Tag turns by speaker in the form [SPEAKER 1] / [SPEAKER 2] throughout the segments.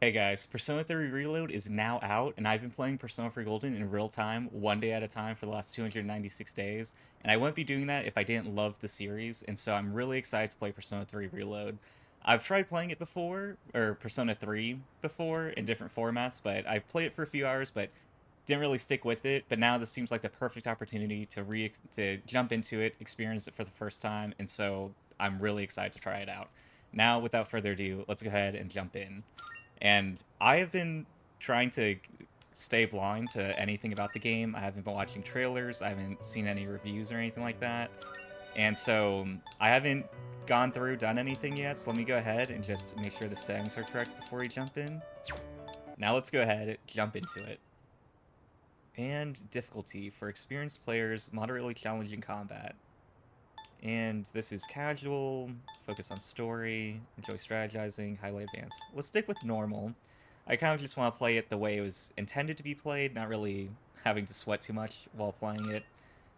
[SPEAKER 1] Hey guys, Persona 3 Reload is now out, and I've been playing Persona 3 Golden in real time, one day at a time for the last 296 days, and I wouldn't be doing that if I didn't love the series, and so I'm really excited to play Persona 3 Reload. I've tried playing it before, or Persona 3 before, in different formats, but I played it for a few hours, but didn't really stick with it, but now this seems like the perfect opportunity to jump into it, experience it for the first time, and so I'm really excited to try it out. Now, without further ado, let's go ahead and jump in. And I have been trying to stay blind to anything about the game. I haven't been watching trailers, I haven't seen any reviews or anything like that. And so I haven't gone through, done anything yet, so let me go ahead and just make sure the settings are correct before we jump in. Now let's go ahead, jump into it. And difficulty for experienced players, moderately challenging combat. And this is casual, focus on story, enjoy strategizing, highly advanced. Let's stick with normal. I kind of just want to play it the way it was intended to be played, not really having to sweat too much while playing it.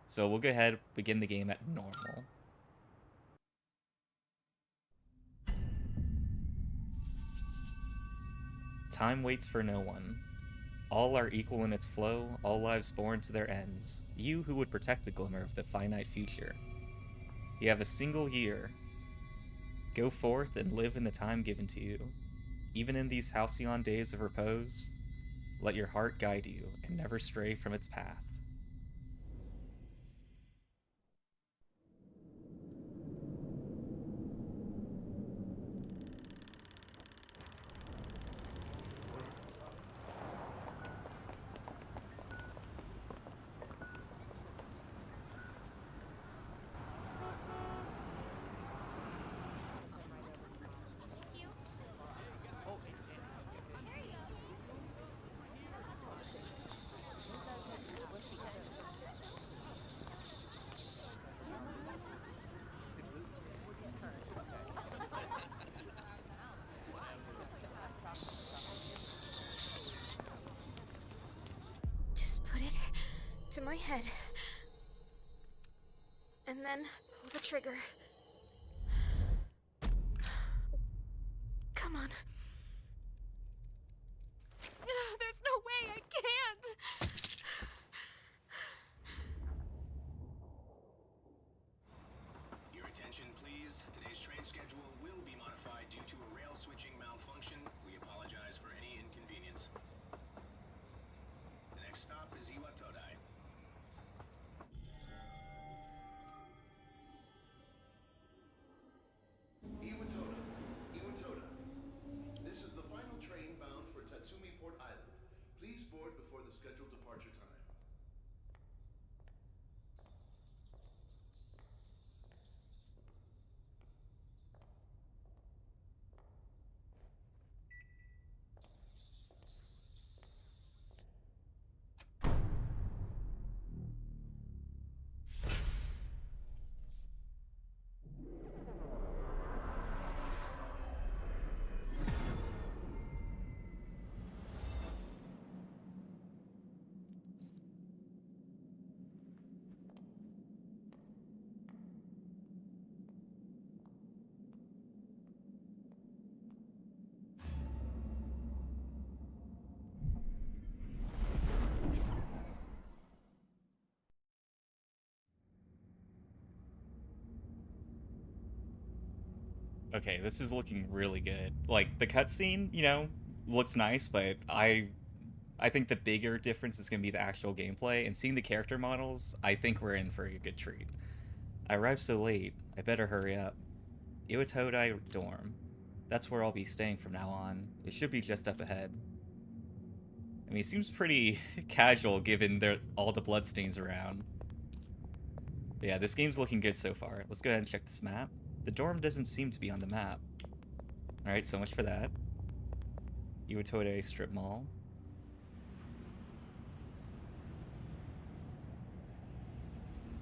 [SPEAKER 1] So we'll go ahead, begin the game at normal. Time waits for no one. All are equal in its flow, all lives born to their ends. You who would protect the glimmer of the finite future. You have a single year. Go forth and live in the time given to you. Even in these halcyon days of repose, let your heart guide you and never stray from its path.
[SPEAKER 2] Just put it to my head. And then pull the trigger. Come on. There's no way I can't!
[SPEAKER 3] Your attention, please. Today's train schedule will be modified due to a rail switching malfunction. We apologize for any inconvenience. The next stop is Iwatodai.
[SPEAKER 4] Iwatoda. Iwatoda. This is the final train bound for Tatsumi Port Island. Please board before the scheduled departure time.
[SPEAKER 1] Okay, this is looking really good. Like the cutscene, looks nice, but I think the bigger difference is going to be the actual gameplay and seeing the character models. I think we're in for a good treat. I arrived so late. I better hurry up. Iwatodai dorm. That's where I'll be staying from now on. It should be just up ahead. I mean, it seems pretty casual given all the bloodstains around. But yeah, this game's looking good so far. Let's go ahead and check this map. The dorm doesn't seem to be on the map. Alright, so much for that. Iwatodai Strip Mall.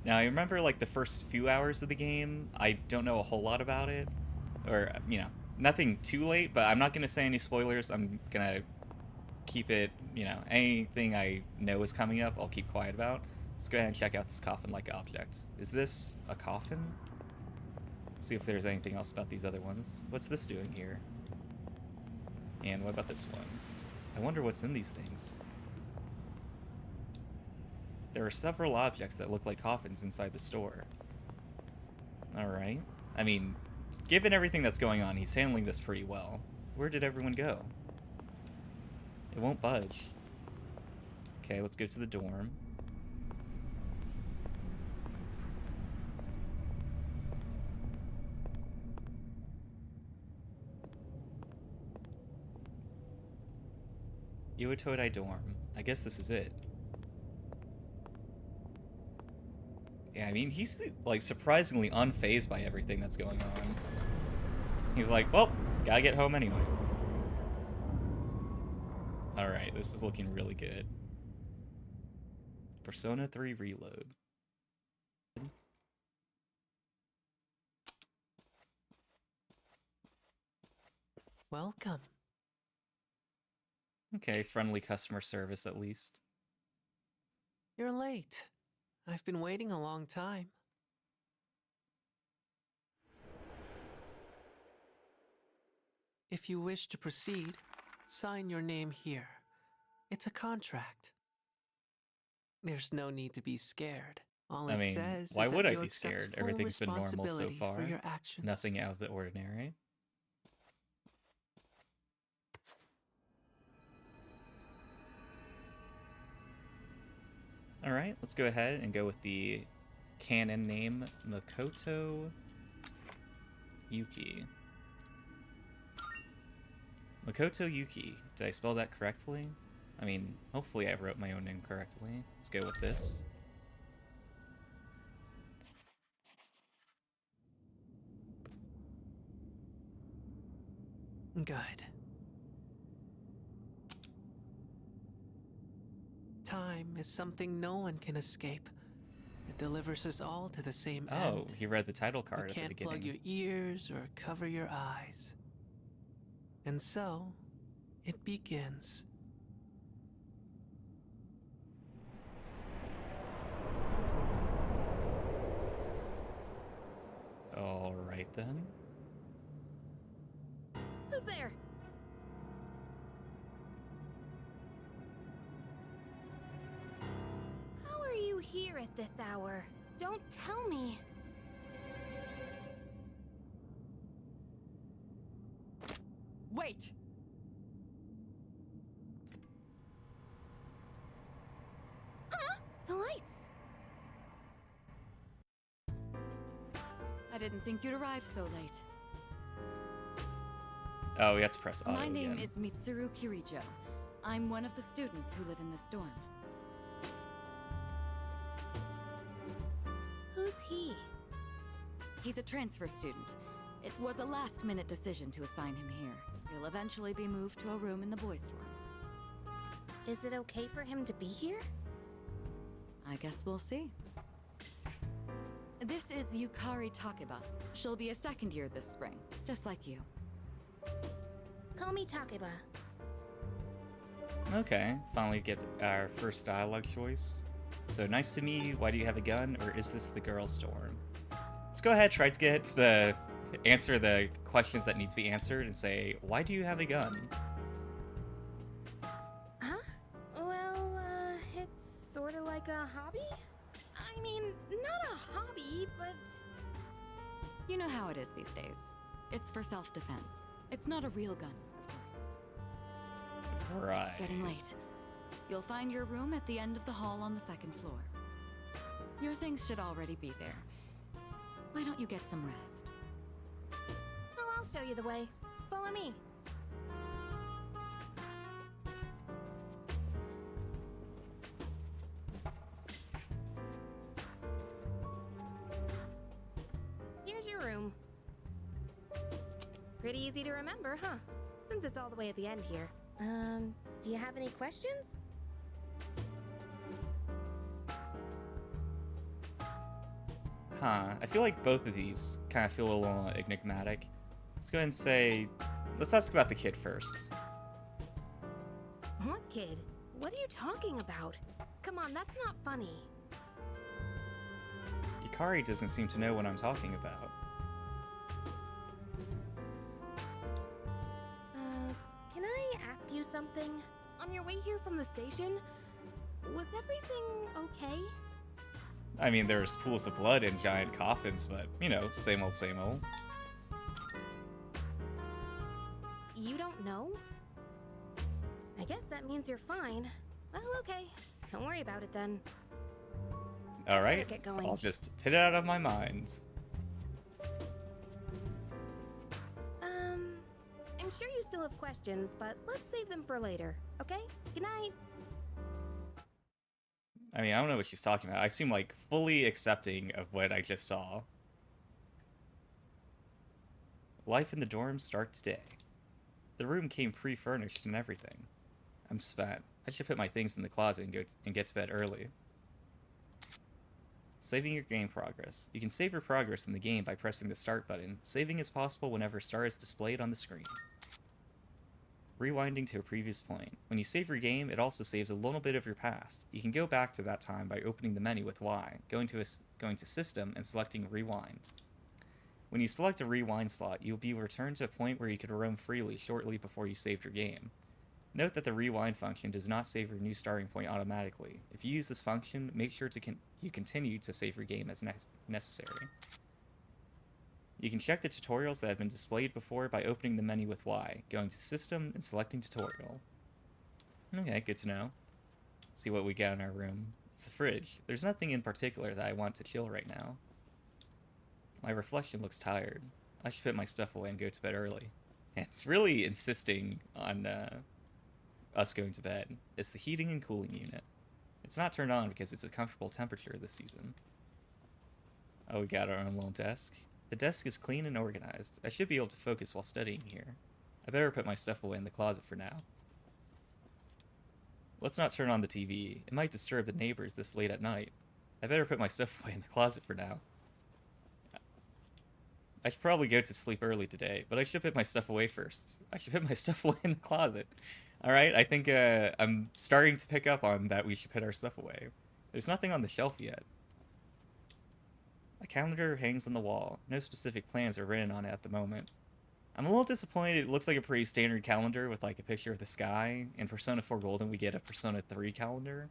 [SPEAKER 1] Now, I remember, like, the first few hours of the game, I don't know a whole lot about it. Or, nothing too late, but I'm not going to say any spoilers. I'm going to keep it, anything I know is coming up, I'll keep quiet about. Let's go ahead and check out this coffin-like object. Is this a coffin? Let's see if there's anything else about these other ones. What's this doing here? And what about this one? I wonder what's in these things. There are several objects that look like coffins inside the store. Alright. I mean, given everything that's going on, he's handling this pretty well. Where did everyone go? It won't budge. Okay, let's go to the dorm. Iwatodai dorm. I guess this is it. Yeah, I mean, he's, like, surprisingly unfazed by everything that's going on. He's like, well, gotta get home anyway. Alright, this is looking really good. Persona 3 Reload.
[SPEAKER 5] Welcome.
[SPEAKER 1] Okay, friendly customer service at least.
[SPEAKER 5] You're late. I've been waiting a long time. If you wish to proceed, sign your name here. It's a contract. There's no need to be scared. All
[SPEAKER 1] I
[SPEAKER 5] it
[SPEAKER 1] mean,
[SPEAKER 5] says
[SPEAKER 1] why
[SPEAKER 5] is
[SPEAKER 1] would
[SPEAKER 5] that
[SPEAKER 1] I
[SPEAKER 5] you
[SPEAKER 1] be
[SPEAKER 5] accept
[SPEAKER 1] scared?
[SPEAKER 5] full
[SPEAKER 1] Everything's been normal so
[SPEAKER 5] responsibility
[SPEAKER 1] far.
[SPEAKER 5] for your actions.
[SPEAKER 1] Nothing out of the ordinary. Alright, let's go ahead and go with the canon name, Makoto Yuki. Makoto Yuki. Did I spell that correctly? I mean, hopefully I wrote my own name correctly. Let's go with this.
[SPEAKER 5] Good. Time is something no one can escape. It delivers us all to the same
[SPEAKER 1] Oh,
[SPEAKER 5] end.
[SPEAKER 1] he read the title card
[SPEAKER 5] You
[SPEAKER 1] at the
[SPEAKER 5] can't
[SPEAKER 1] beginning.
[SPEAKER 5] plug your ears or cover your eyes. And so, it begins.
[SPEAKER 1] Alright then.
[SPEAKER 2] Who's there? How are you here at this hour? Don't tell me.
[SPEAKER 6] Wait!
[SPEAKER 2] Huh? The lights.
[SPEAKER 6] I didn't think you'd arrive so late.
[SPEAKER 1] Oh, we have to press auto
[SPEAKER 6] My name
[SPEAKER 1] again.
[SPEAKER 6] is Mitsuru Kirijo. I'm one of the students who live in this dorm.
[SPEAKER 2] Who's he?
[SPEAKER 6] He's a transfer student. It was a last-minute decision to assign him here. He'll eventually be moved to a room in the boys' dorm.
[SPEAKER 2] Is it okay for him to be here?
[SPEAKER 6] I guess we'll see. This is Yukari Takeba. She'll be a second year this spring, just like you.
[SPEAKER 2] Call me Takeba.
[SPEAKER 1] Okay, finally get our first dialogue choice. So, nice to meet you. Why do you have a gun? Or is this the girls' dorm? Let's go ahead, try to get the answer the questions that need to be answered and say, why do you have a gun?
[SPEAKER 2] Huh? Well, it's sort of like a hobby? I mean, not a hobby, but...
[SPEAKER 6] You know how it is these days. It's for self-defense. It's not a real gun, of course.
[SPEAKER 1] Right.
[SPEAKER 6] It's getting late. You'll find your room at the end of the hall on the second floor. Your things should already be there. Why don't you get some rest?
[SPEAKER 2] Well, I'll show you the way. Follow me. Here's your room. Pretty easy to remember, huh? Since it's all the way at the end here. Do you have any questions?
[SPEAKER 1] Huh, I feel like both of these kind of feel a little enigmatic. Let's go ahead and say, let's ask about the kid first.
[SPEAKER 2] What kid? What are you talking about? Come on, that's not funny.
[SPEAKER 1] Yukari doesn't seem to know what I'm talking about.
[SPEAKER 2] Can I something? On your way here from the station, was everything okay?
[SPEAKER 1] I mean, there's pools of blood and giant coffins, but, you know, same old, same old.
[SPEAKER 2] You don't know? I guess that means you're fine. Well, okay. Don't worry about it then.
[SPEAKER 1] Alright,
[SPEAKER 2] Get going.
[SPEAKER 1] I'll just put it out of my mind.
[SPEAKER 2] I'm sure you still have questions, but let's save them for later, okay? Good night.
[SPEAKER 1] I mean, I don't know what she's talking about. I seem like fully accepting of what I just saw. Life in the dorms start today. The room came pre-furnished and everything. I'm spent. I should put my things in the closet and get to bed early. Saving your game progress. You can save your progress in the game by pressing the start button. Saving is possible whenever star is displayed on the screen. Rewinding to a previous point. When you save your game, it also saves a little bit of your past. You can go back to that time by opening the menu with Y, going to System, and selecting Rewind. When you select a rewind slot, you'll be returned to a point where you can roam freely shortly before you saved your game. Note that the rewind function does not save your new starting point automatically. If you use this function, make sure you continue to save your game as necessary. You can check the tutorials that have been displayed before by opening the menu with Y, going to System, and selecting Tutorial. Okay, good to know. See what we got in our room. It's the fridge. There's nothing in particular that I want to chill right now. My reflection looks tired. I should put my stuff away and go to bed early. It's really insisting on us going to bed. It's the heating and cooling unit. It's not turned on because it's a comfortable temperature this season. Oh, we got our own little desk. The desk is clean and organized. I should be able to focus while studying here. I better put my stuff away in the closet for now. Let's not turn on the TV. It might disturb the neighbors this late at night. I better put my stuff away in the closet for now. I should probably go to sleep early today, but I should put my stuff away first. I should put my stuff away in the closet. Alright, I think I'm starting to pick up on that we should put our stuff away. There's nothing on the shelf yet. A calendar hangs on the wall. No specific plans are written on it at the moment. I'm a little disappointed. It looks like a pretty standard calendar with like a picture of the sky. In Persona 4 Golden, we get a Persona 3 calendar.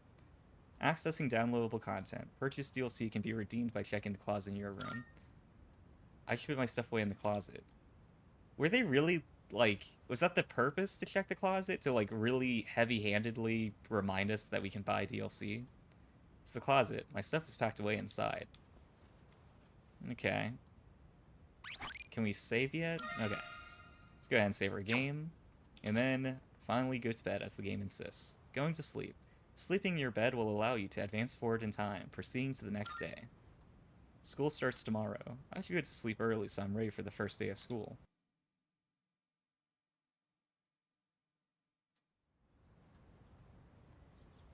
[SPEAKER 1] Accessing downloadable content. Purchase DLC can be redeemed by checking the closet in your room. I should put my stuff away in the closet. Were they really, like, was that the purpose to check the closet? To, like, really heavy-handedly remind us that we can buy DLC? It's the closet. My stuff is packed away inside. Okay. Can we save yet? Okay. Let's go ahead and save our game. And then finally go to bed as the game insists. Going to sleep. Sleeping in your bed will allow you to advance forward in time, proceeding to the next day. School starts tomorrow. I should go to sleep early so I'm ready for the first day of school.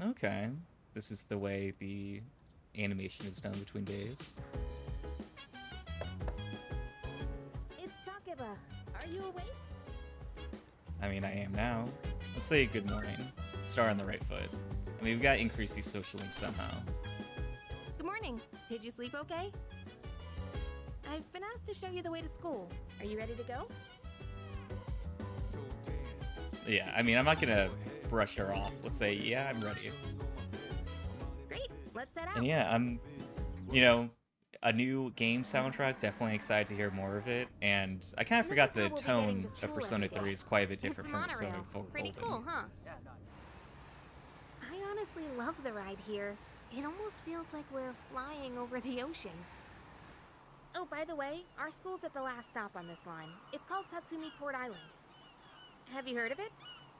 [SPEAKER 1] Okay. This is the way the animation is done between days.
[SPEAKER 2] It's Takeba. Are you awake?
[SPEAKER 1] I mean, I am now. Let's say good morning. Start on the right foot. I mean, we've got to increase these social links somehow.
[SPEAKER 2] Good morning. Did you sleep okay? I've been asked to show you the way to school. Are you ready to go?
[SPEAKER 1] Yeah, I mean, I'm not gonna brush her off. Let's say, yeah, I'm ready.
[SPEAKER 2] Great. Let's set out.
[SPEAKER 1] And yeah, I'm, you know, a new game soundtrack, definitely excited to hear more of it. And I kind of
[SPEAKER 2] This
[SPEAKER 1] forgot
[SPEAKER 2] is how
[SPEAKER 1] the
[SPEAKER 2] we'll be getting
[SPEAKER 1] tone
[SPEAKER 2] to
[SPEAKER 1] of
[SPEAKER 2] school
[SPEAKER 1] Persona
[SPEAKER 2] every day.
[SPEAKER 1] 3 is quite a bit
[SPEAKER 2] It's
[SPEAKER 1] different from Persona
[SPEAKER 2] monorail.
[SPEAKER 1] 4
[SPEAKER 2] Pretty
[SPEAKER 1] Golden.
[SPEAKER 2] cool, huh? I honestly love the ride here. It almost feels like we're flying over the ocean. Oh, by the way, our school's at the last stop on this line. It's called Tatsumi Port Island. Have you heard of it?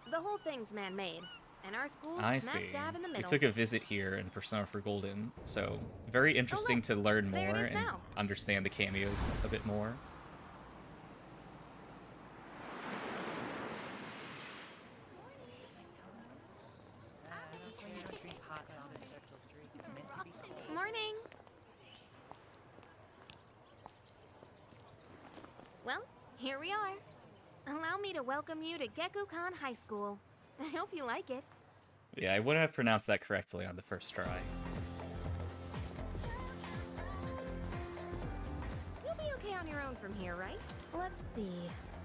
[SPEAKER 2] The whole thing's man-made, and our school's
[SPEAKER 1] I
[SPEAKER 2] smack
[SPEAKER 1] see.
[SPEAKER 2] dab in the
[SPEAKER 1] We
[SPEAKER 2] middle.
[SPEAKER 1] took a visit here in Persona 4 Golden, so very interesting
[SPEAKER 2] look,
[SPEAKER 1] to learn
[SPEAKER 2] there
[SPEAKER 1] more
[SPEAKER 2] it is
[SPEAKER 1] and
[SPEAKER 2] now.
[SPEAKER 1] understand the cameos a bit more.
[SPEAKER 2] Morning. Well, here we are. Allow me to welcome you to Gekukan High School. I hope you like it.
[SPEAKER 1] Yeah, I wouldn't have pronounced that correctly on the first try.
[SPEAKER 2] You'll be okay on your own from here, right? Let's see.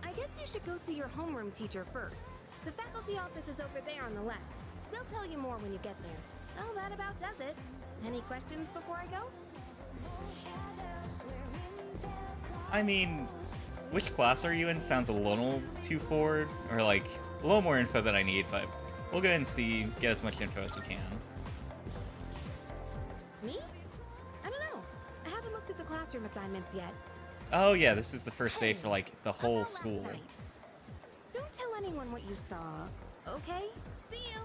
[SPEAKER 2] I guess you should go see your homeroom teacher first. The faculty office is over there on the left. They'll tell you more when you get there. Well, that about does it. Any questions before I go?
[SPEAKER 1] I mean, which class are you in sounds a little too forward, or like a little more info than I need, but we'll go ahead and see, get as much info as we can.
[SPEAKER 2] Me? I don't know. I haven't looked at the classroom assignments yet.
[SPEAKER 1] Oh yeah, this is the first day for like the whole
[SPEAKER 2] About last
[SPEAKER 1] school.
[SPEAKER 2] night. Don't tell anyone what you saw, okay? See you.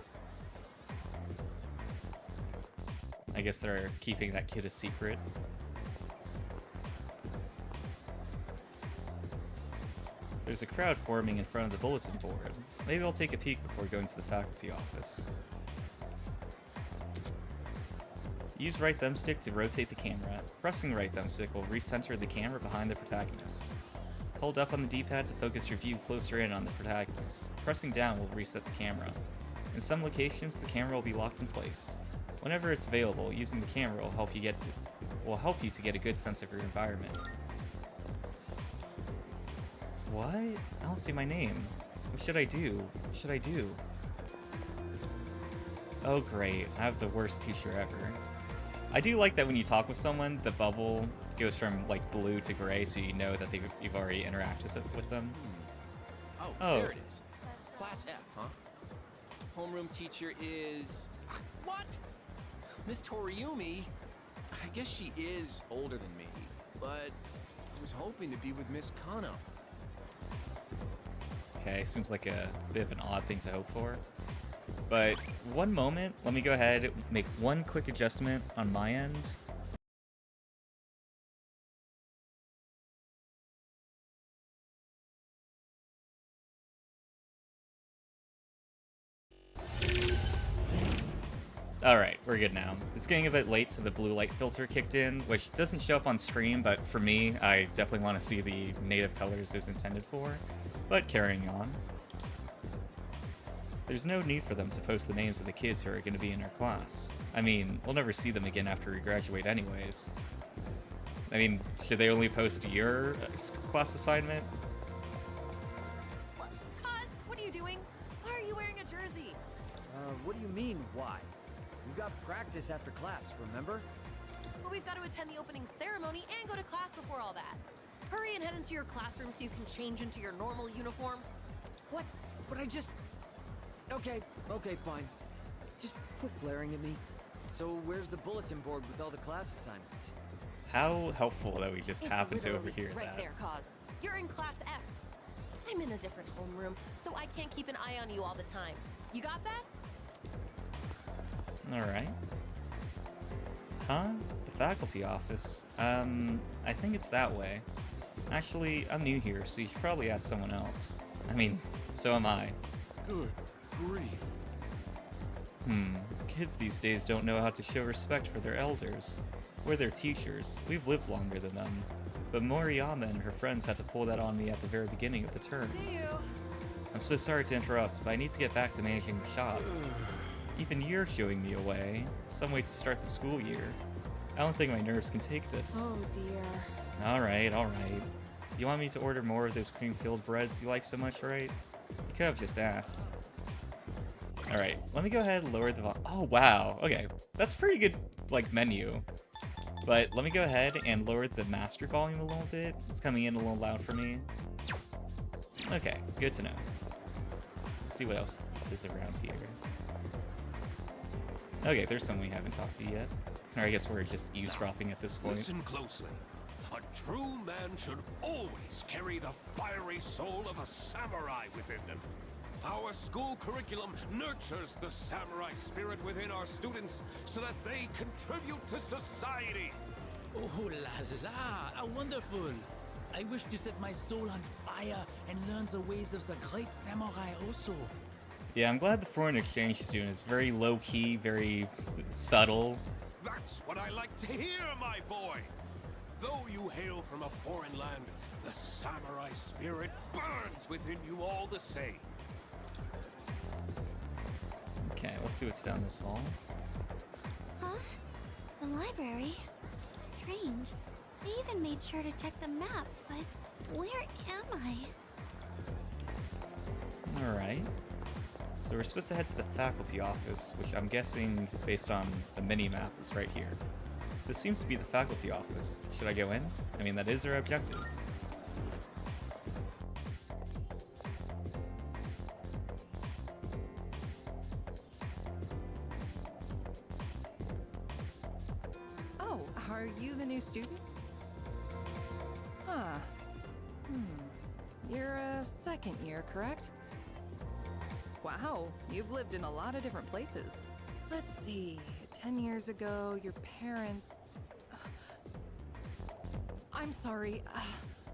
[SPEAKER 1] I guess they're keeping that kid a secret. There's a crowd forming in front of the bulletin board. Maybe I'll take a peek before going to the faculty office. Use right thumbstick to rotate the camera. Pressing right thumbstick will recenter the camera behind the protagonist. Hold up on the D-pad to focus your view closer in on the protagonist. Pressing down will reset the camera. In some locations, the camera will be locked in place. Whenever it's available, using the camera will help you to get a good sense of your environment. What? I don't see my name. What should I do? What should I do? Oh great, I have the worst teacher ever. I do like that when you talk with someone, the bubble goes from like blue to gray, so you know that you've already interacted with them.
[SPEAKER 7] Oh, there it is. Class F, huh? Homeroom teacher is... What? Miss Toriumi? I guess she is older than me, but I was hoping to be with Miss Kano.
[SPEAKER 1] Okay, seems like a bit of an odd thing to hope for. But one moment, let me go ahead, make one quick adjustment on my end. Alright, we're good now. It's getting a bit late, so the blue light filter kicked in, which doesn't show up on stream, but for me, I definitely want to see the native colors it was intended for. But carrying on. There's no need for them to post the names of the kids who are going to be in our class. I mean, we'll never see them again after we graduate anyways. I mean, should they only post your class assignment?
[SPEAKER 8] What? Cuz, what are you doing? Why are you wearing a jersey?
[SPEAKER 9] What do you mean, why? We've got practice after class, remember?
[SPEAKER 8] Well, we've got to attend the opening ceremony and go to class before all that. Hurry and head into your classroom so you can change into your normal uniform.
[SPEAKER 9] What? But I just... Okay, fine. Just quit glaring at me. So where's the bulletin board with all the class assignments?
[SPEAKER 1] How helpful that we just
[SPEAKER 8] It's
[SPEAKER 1] happened to
[SPEAKER 8] literally
[SPEAKER 1] overhear
[SPEAKER 8] right
[SPEAKER 1] that.
[SPEAKER 8] there, Cause. You're in class F. I'm in a different homeroom, so I can't keep an eye on you all the time. You got that?
[SPEAKER 1] Alright. Huh? The faculty office? I think it's that way. Actually, I'm new here, so you should probably ask someone else. I mean, so am I.
[SPEAKER 4] Good grief.
[SPEAKER 1] Kids these days don't know how to show respect for their elders. We're their teachers. We've lived longer than them. But Moriyama and her friends had to pull that on me at the very beginning of the term.
[SPEAKER 8] See you.
[SPEAKER 1] I'm so sorry to interrupt, but I need to get back to managing the shop. Even you're showing me away. Some way to start the school year. I don't think my nerves can take this.
[SPEAKER 8] Oh dear.
[SPEAKER 1] Alright. You want me to order more of those cream-filled breads you like so much, right? You could have just asked. Alright, let me go ahead and lower the volume. Oh, wow. Okay, that's pretty good, like, menu. But let me go ahead and lower the master volume a little bit. It's coming in a little loud for me. Okay, good to know. Let's see what else is around here. Okay, there's someone we haven't talked to yet. Or I guess we're just eavesdropping at this point.
[SPEAKER 10] Listen closely. A true man should always carry the fiery soul of a samurai within them. Our school curriculum nurtures the samurai spirit within our students so that they contribute to society.
[SPEAKER 11] Oh la la, how wonderful! I wish to set my soul on fire and learn the ways of the great samurai also.
[SPEAKER 1] Yeah, I'm glad the foreign exchange student is very low-key, very subtle.
[SPEAKER 10] That's what I like to hear, my boy. Though you hail from a foreign land, the samurai spirit burns within you all the same.
[SPEAKER 1] Okay, let's see what's down this hall.
[SPEAKER 2] Huh? The library? Strange. I even made sure to check the map, but where am I?
[SPEAKER 1] Alright. So we're supposed to head to the faculty office, which I'm guessing, based on the mini-map, is right here. This seems to be the faculty office. Should I go in? I mean, that is our objective.
[SPEAKER 12] Oh, are you the new student? Huh. You're a second year, correct? Wow, you've lived in a lot of different places. Let's see, 10 years ago, your parents... I'm sorry,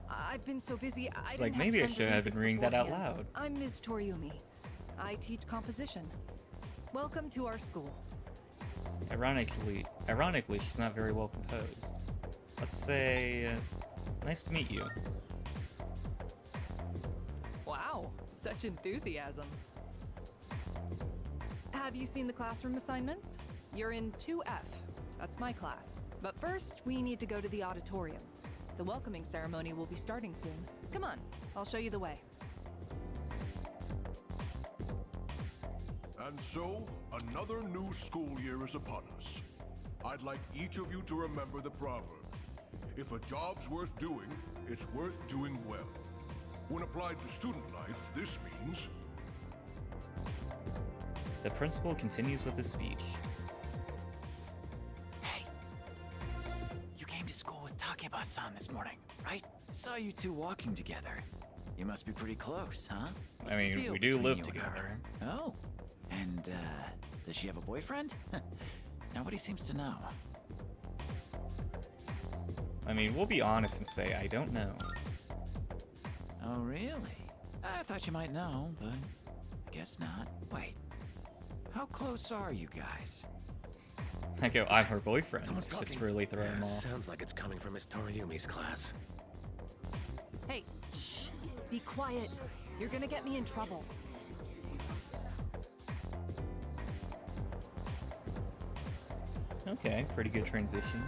[SPEAKER 12] I've been so busy, I
[SPEAKER 1] It's
[SPEAKER 12] didn't
[SPEAKER 1] like,
[SPEAKER 12] have
[SPEAKER 1] maybe I
[SPEAKER 12] time to
[SPEAKER 1] shouldn't
[SPEAKER 12] read
[SPEAKER 1] have been
[SPEAKER 12] this
[SPEAKER 1] reading that out
[SPEAKER 12] beforehand.
[SPEAKER 1] loud.
[SPEAKER 12] I'm Ms. Toriumi. I teach composition. Welcome to our school.
[SPEAKER 1] Ironically, she's not very well composed. Let's say, nice to meet you.
[SPEAKER 12] Wow, such enthusiasm. Have you seen the classroom assignments? You're in 2F. That's my class. But first, we need to go to the auditorium. The welcoming ceremony will be starting soon. Come on, I'll show you the way.
[SPEAKER 10] And so, another new school year is upon us. I'd like each of you to remember the proverb. If a job's worth doing, it's worth doing well. When applied to student life, this means...
[SPEAKER 1] The principal continues with his speech.
[SPEAKER 11] Psst. Hey. You came to school with Takeba-san this morning, right? I saw you two walking together. You must be pretty close, huh? What's
[SPEAKER 1] I
[SPEAKER 11] the
[SPEAKER 1] mean,
[SPEAKER 11] deal
[SPEAKER 1] we do
[SPEAKER 11] between
[SPEAKER 1] live
[SPEAKER 11] you and
[SPEAKER 1] together.
[SPEAKER 11] her? Oh. And, does she have a boyfriend? Nobody seems to know.
[SPEAKER 1] I mean, we'll be honest and say I don't know.
[SPEAKER 11] Oh, really? I thought you might know, but I guess not. Wait. How close are you guys?
[SPEAKER 1] I go, I'm her boyfriend.
[SPEAKER 10] Someone's
[SPEAKER 1] Just
[SPEAKER 10] talking.
[SPEAKER 1] really throw him off.
[SPEAKER 10] Sounds like it's coming from Miss Toriumi's class.
[SPEAKER 12] Hey, shh. Be quiet. You're gonna get me in trouble.
[SPEAKER 1] Okay, pretty good transition.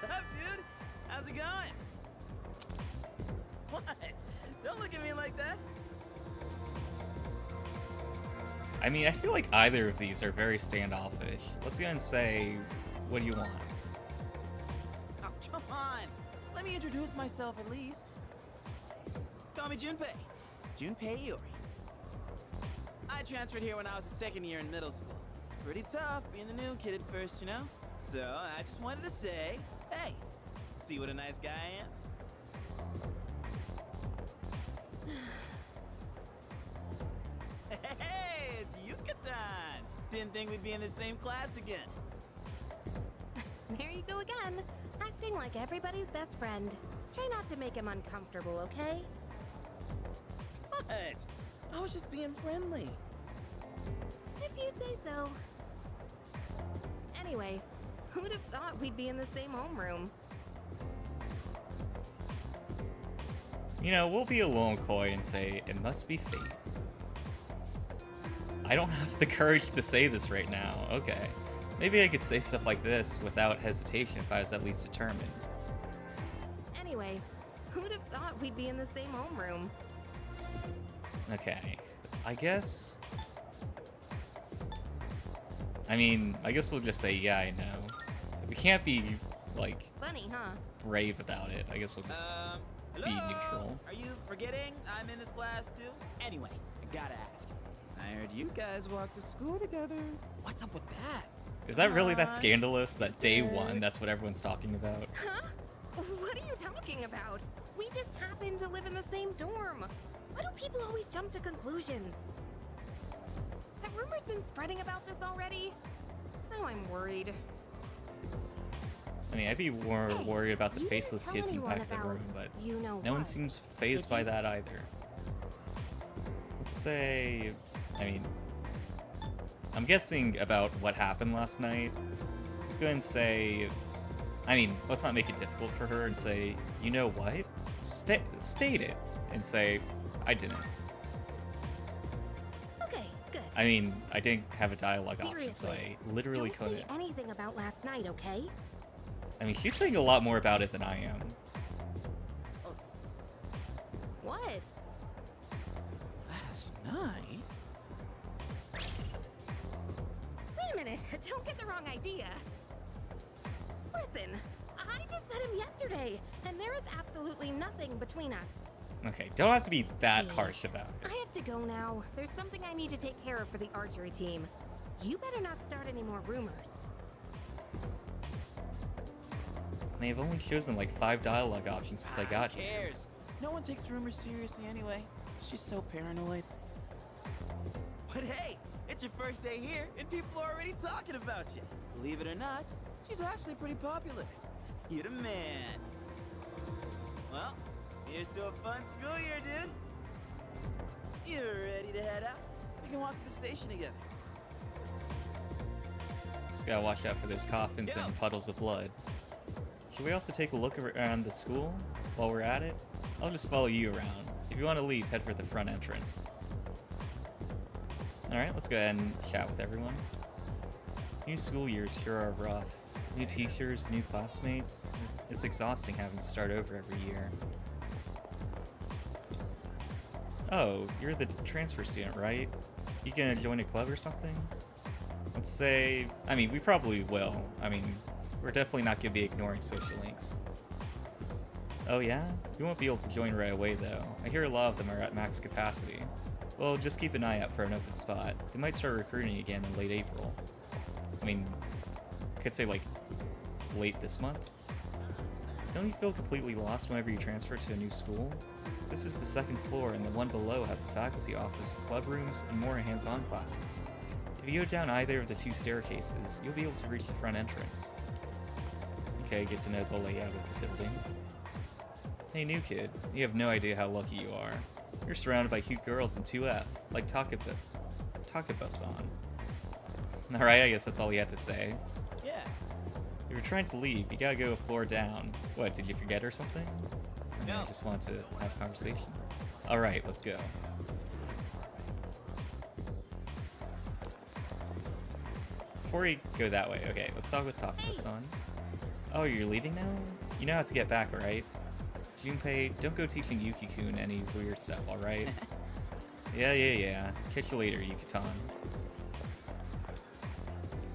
[SPEAKER 13] Sup, dude? How's it going? What? Don't look at me like that.
[SPEAKER 1] I mean, I feel like either of these are very standoffish. Let's go and say, what do you want?
[SPEAKER 13] Oh, come on. Let me introduce myself at least. Call me Junpei. Junpei Iori. I transferred here when I was a second year in middle school. It's pretty tough being the new kid at first, you know? So I just wanted to say, hey, see what a nice guy I am? Hey, it's Yucatan! Didn't think we'd be in the same class again.
[SPEAKER 2] There you go again, acting like everybody's best friend. Try not to make him uncomfortable, okay?
[SPEAKER 13] What? I was just being friendly.
[SPEAKER 2] If you say so. Anyway, who'd have thought we'd be in the same homeroom?
[SPEAKER 1] You know, we'll be a little coy and say, it must be fate. I don't have the courage to say this right now. Okay. Maybe I could say stuff like this without hesitation if I was at least determined.
[SPEAKER 2] Anyway, who'd have thought we'd be in the same homeroom?
[SPEAKER 1] Okay. I guess... I mean, I guess we'll just say, yeah, I know. If we can't be, like,
[SPEAKER 2] Funny, huh?
[SPEAKER 1] brave about it, I guess we'll just
[SPEAKER 13] Hello?
[SPEAKER 1] be neutral.
[SPEAKER 13] Are you forgetting I'm in this class too? Anyway, I gotta ask. I heard you guys walk to school together. What's up with that?
[SPEAKER 1] Is that really that
[SPEAKER 13] Come on.
[SPEAKER 1] scandalous that day one, that's what everyone's talking about?
[SPEAKER 2] Huh? What are you talking about? We just happen to live in the same dorm. Why do people always jump to conclusions? Have rumors been spreading about this already? Now I'm worried.
[SPEAKER 1] I mean, I'd be more
[SPEAKER 2] Hey,
[SPEAKER 1] worried about the
[SPEAKER 2] you didn't
[SPEAKER 1] faceless
[SPEAKER 2] tell
[SPEAKER 1] kids in the
[SPEAKER 2] anyone
[SPEAKER 1] back of the
[SPEAKER 2] about
[SPEAKER 1] room, but
[SPEAKER 2] you know
[SPEAKER 1] no one
[SPEAKER 2] what,
[SPEAKER 1] seems phased
[SPEAKER 2] did
[SPEAKER 1] by
[SPEAKER 2] you?
[SPEAKER 1] that either. Let's say, I mean, I'm guessing about what happened last night. Let's go ahead and say, I mean, let's not make it difficult for her and say, you know what? State it. And say, I didn't.
[SPEAKER 2] Okay, good.
[SPEAKER 1] I mean, I didn't have a dialogue option, so
[SPEAKER 2] Seriously,
[SPEAKER 1] I literally
[SPEAKER 2] Don't
[SPEAKER 1] couldn't.
[SPEAKER 2] say anything about last night, okay?
[SPEAKER 1] I mean, she's saying a lot more about it than I am.
[SPEAKER 2] What?
[SPEAKER 13] Last night?
[SPEAKER 2] don't get the wrong idea. Listen, I just met him yesterday, and there is absolutely nothing between us.
[SPEAKER 1] Okay, don't have to be that
[SPEAKER 2] Jeez.
[SPEAKER 1] harsh about it.
[SPEAKER 2] I have to go now. There's something I need to take care of for the archery team. You better not start any more rumors.
[SPEAKER 1] They've only chosen like 5 dialogue options since I got
[SPEAKER 13] Who
[SPEAKER 1] here.
[SPEAKER 13] cares? No one takes rumors seriously anyway. She's so paranoid. But hey, it's your first day here, and people are already talking about you. Believe it or not, she's actually pretty popular. You're the man. Well, here's to a fun school year, dude. You're ready to head out? We can walk to the station together.
[SPEAKER 1] Just gotta watch out for those coffins and puddles of blood. Should we also take a look around the school while we're at it? I'll just follow you around. If you want to leave, head for the front entrance. Alright, let's go ahead and chat with everyone. New school years sure are rough. New teachers, new classmates. It's exhausting having to start over every year. Oh, you're the transfer student, right? You gonna join a club or something? Let's say... I mean, we probably will. I mean, we're definitely not gonna be ignoring social links. Oh yeah? You won't be able to join right away though. I hear a lot of them are at max capacity. Well, just keep an eye out for an open spot. They might start recruiting again in late April. I mean, I could say like late this month. Don't you feel completely lost whenever you transfer to a new school? This is the second floor, and the one below has the faculty office, club rooms, and more hands-on classes. If you go down either of the 2 staircases, you'll be able to reach the front entrance. Okay, get to know the layout of the building. Hey new kid, you have no idea how lucky you are. You're surrounded by cute girls in 2F, like Takeba-san. Alright, I guess that's all you had to say.
[SPEAKER 13] Yeah.
[SPEAKER 1] If you're trying to leave, you gotta go a floor down. What, did you forget or something? I mean, I just want to have a conversation. Alright, let's go. Before we go that way, okay, let's talk with Takeba-san. Oh, you're leaving now? You know how to get back, right? Junpei, don't go teaching Yuki-kun any weird stuff, alright? Yeah. Catch you later, Yuki-tan.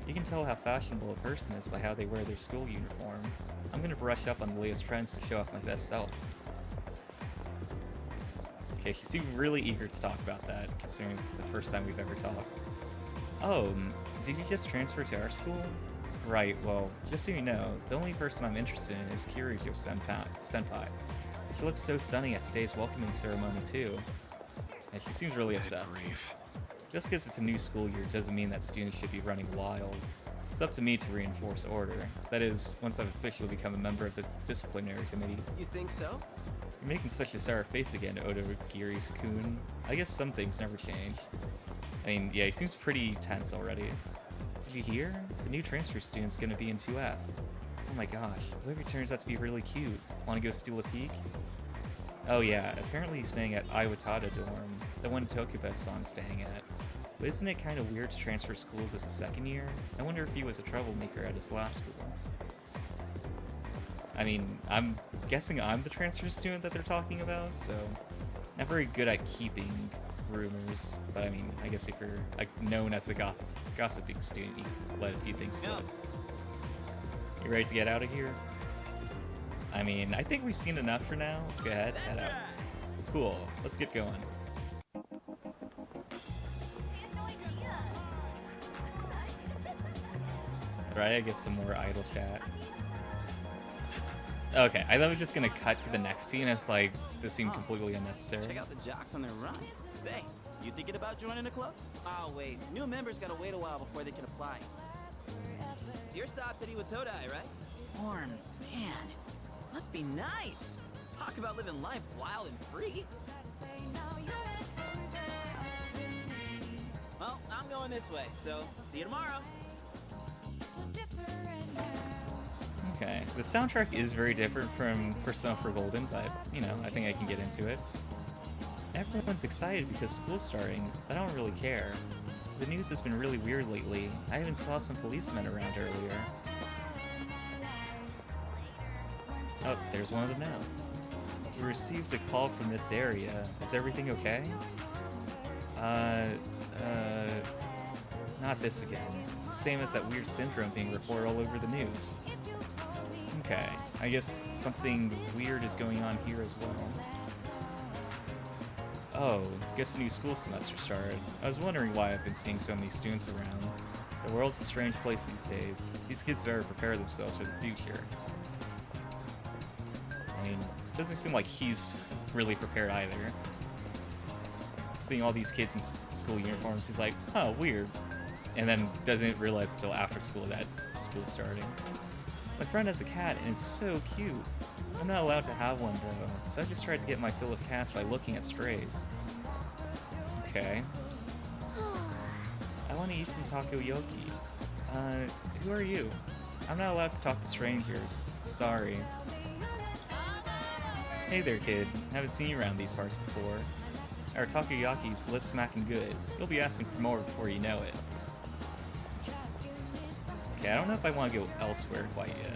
[SPEAKER 1] You can tell how fashionable a person is by how they wear their school uniform. I'm gonna brush up on the latest trends to show off my best self. Okay, she seemed really eager to talk about that, considering it's the first time we've ever talked. Oh, did you just transfer to our school? Right, well, just so you know, the only person I'm interested in is Kirijo-senpai. She looks so stunning at today's welcoming ceremony, too. And she seems really obsessed. Just because it's a new school year doesn't mean that students should be running wild. It's up to me to reinforce order. That is, once I've officially become a member of the disciplinary committee.
[SPEAKER 7] You think so?
[SPEAKER 1] You're making such a sour face again, Odogiri-kun. I guess some things never change. I mean, yeah, he seems pretty tense already. Did you hear? The new transfer student's gonna be in 2F. Oh my gosh, what if he turns out to be really cute? Wanna go steal a peek? Oh yeah, apparently he's staying at Iwatada dorm, the one Tokuba-san's staying at. But isn't it kind of weird to transfer schools as a second year? I wonder if he was a troublemaker at his last school. I mean, I'm guessing I'm the transfer student that they're talking about, so not very good at keeping rumors, but I mean, I guess if you're known as the gossiping student, you let a few things slip. You ready to get out of here? I mean, I think we've seen enough for now. Let's go ahead, head out. Cool, let's get going. Alright, I guess some more idle chat. Okay, I thought we were just gonna cut to the next scene. It's like, this seemed completely unnecessary.
[SPEAKER 13] Check out the jocks on their run. Say, you thinking about joining a club? Oh wait, new members gotta wait a while before they can apply. Your stop's at Iwatodai, right? Forms, man. Must be nice. Talk about living life wild and free. Well, I'm going this way, so see you tomorrow.
[SPEAKER 1] Okay, the soundtrack is very different from Persona 4 Golden, but, you know, I think I can get into it. Everyone's excited because school's starting, but I don't really care. The news has been really weird lately. I even saw some policemen around earlier. Oh, there's one of them now. We received a call from this area. Is everything okay? not this again. It's the same as that weird syndrome being reported all over the news. Okay, I guess something weird is going on here as well. Oh, guess a new school semester started. I was wondering why I've been seeing so many students around. The world's a strange place these days. These kids better prepare themselves for the future. I mean, it doesn't seem like he's really prepared either. Seeing all these kids in school uniforms, he's like, oh, weird. And then doesn't realize until after school that school's starting. My friend has a cat and it's so cute. I'm not allowed to have one though, so I just tried to get my fill of cats by looking at strays. Okay. I want to eat some takoyaki. Who are you? I'm not allowed to talk to strangers. Sorry. Hey there, kid. Haven't seen you around these parts before. Our takoyaki's lip smacking good. You'll be asking for more before you know it. Okay, I don't know if I want to go elsewhere quite yet.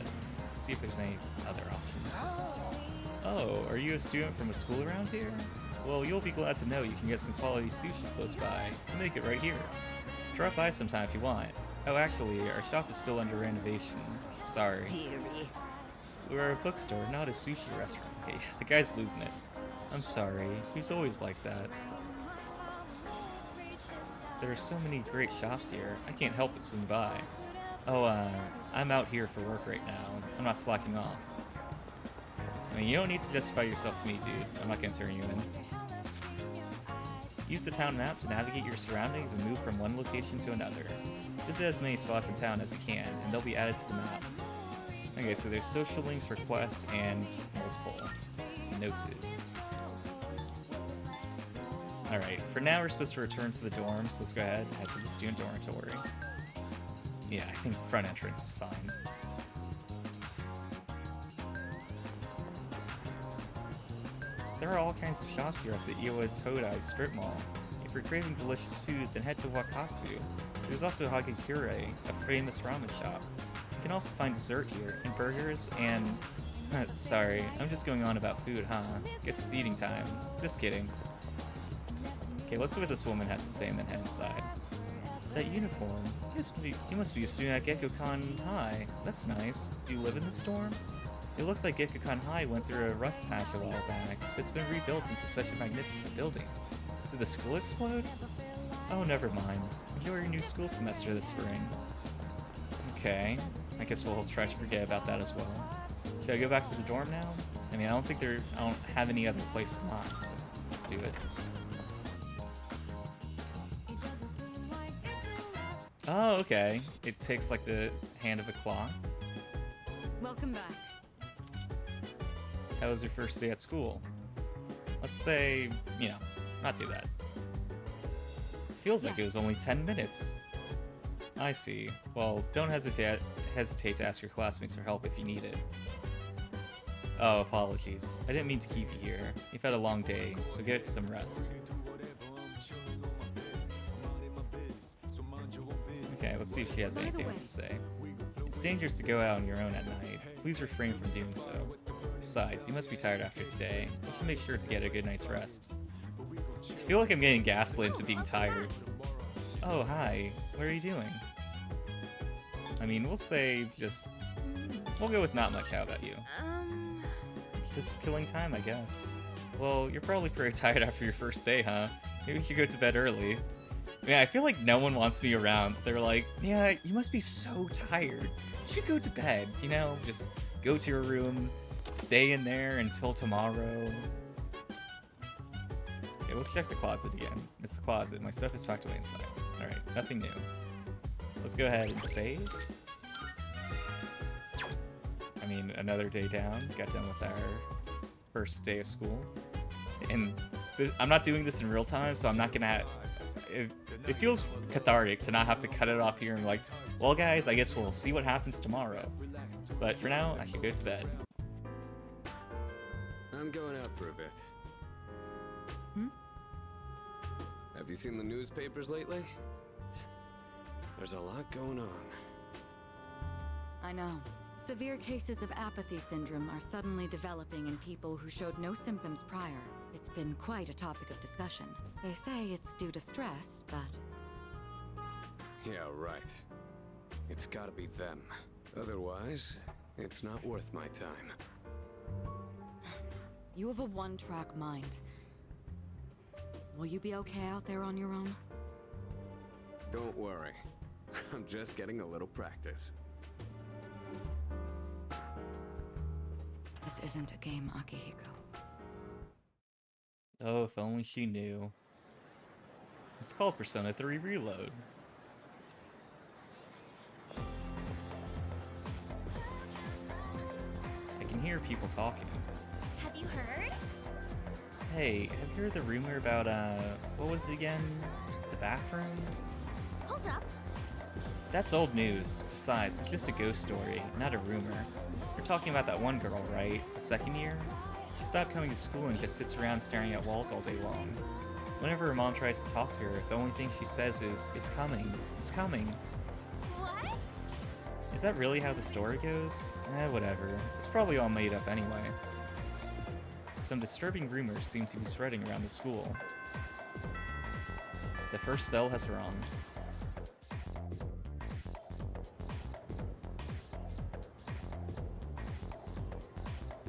[SPEAKER 1] Let's see if there's any other options. Oh, are you a student from a school around here? Well, you'll be glad to know you can get some quality sushi close by. We'll make it right here. Drop by sometime if you want. Oh, actually, our shop is still under renovation. Sorry. We're a bookstore, not a sushi restaurant. Okay, the guy's losing it. I'm sorry. He's always like that. There are so many great shops here. I can't help but swing by. Oh, I'm out here for work right now. I'm not slacking off. I mean, you don't need to justify yourself to me, dude. I'm not gonna turn you in. Use the town map to navigate your surroundings and move from one location to another. Visit as many spots in town as you can, and they'll be added to the map. Okay, so there's social links for quests and multiple. Noted. Alright, for now we're supposed to return to the dorms, so let's go ahead and head to the student dormitory. Yeah, I think front entrance is fine. There are all kinds of shops here at the Iwa Todai strip mall. If you're craving delicious food, then head to Wakatsu. There's also Hagakure, a famous ramen shop. You can also find dessert here, and burgers, and... sorry, I'm just going on about food, huh? Guess it's eating time. Just kidding. Okay, let's see what this woman has to say and then head inside. That uniform? You must be a student at Gekkokan High. That's nice. Do you live in this dorm? It looks like Gekkokan High went through a rough patch a while back, but it's been rebuilt into such a magnificent building. Did the school explode? Oh, never mind. Enjoy your new school semester this spring. Okay, I guess we'll try to forget about that as well. Should I go back to the dorm now? I mean, I don't have any other place in mind, so let's do it. Oh, okay. It takes like the hand of a claw.
[SPEAKER 6] Welcome back.
[SPEAKER 1] How was your first day at school? Let's say, you know, not too bad. Feels like it was only 10 minutes. I see. Well, don't hesitate to ask your classmates for help if you need it. Oh, apologies. I didn't mean to keep you here. You've had a long day, so get some rest. Okay, let's see if she has anything else to say. It's dangerous to go out on your own at night. Please refrain from doing so. Besides, you must be tired after today. You should make sure to get a good night's rest. I feel like I'm getting gaslit into being tired. Oh, hi. What are you doing? I mean, we'll say just... We'll go with not much. How about you? Just killing time, I guess. Well, you're probably pretty tired after your first day, huh? Maybe you should go to bed early. Yeah, I feel like no one wants me around. They're like, yeah, you must be so tired. You should go to bed, you know? Just go to your room, stay in there until tomorrow. Okay, let's check the closet again. It's the closet. My stuff is packed away inside. Alright, nothing new. Let's go ahead and save. I mean, another day down. Got done with our first day of school. And I'm not doing this in real time, so I'm not gonna... It feels cathartic to not have to cut it off here and be like, well guys, I guess we'll see what happens tomorrow. But for now, I should go to bed.
[SPEAKER 14] I'm going out for a bit.
[SPEAKER 6] Hmm?
[SPEAKER 14] Have you seen the newspapers lately? There's a lot going on.
[SPEAKER 6] I know. Severe cases of apathy syndrome are suddenly developing in people who showed no symptoms prior. It's been quite a topic of discussion. They say it's due to stress, but...
[SPEAKER 14] Yeah, right. It's gotta be them. Otherwise, it's not worth my time.
[SPEAKER 6] You have a one-track mind. Will you be okay out there on your own?
[SPEAKER 14] Don't worry. I'm just getting a little practice.
[SPEAKER 6] This isn't a game, Akihiko.
[SPEAKER 1] Oh, if only she knew. It's called Persona 3 Reload. I can hear people talking.
[SPEAKER 2] Have you heard?
[SPEAKER 1] Hey, have you heard the rumor about, what was it again? The bathroom?
[SPEAKER 2] Hold up.
[SPEAKER 1] That's old news. Besides, it's just a ghost story, not a rumor. We're talking about that one girl, right? The second year? She stopped coming to school and just sits around staring at walls all day long. Whenever her mom tries to talk to her, the only thing she says is, "It's coming. It's coming."
[SPEAKER 2] What?
[SPEAKER 1] Is that really how the story goes? Whatever. It's probably all made up anyway. Some disturbing rumors seem to be spreading around the school. The first bell has rung.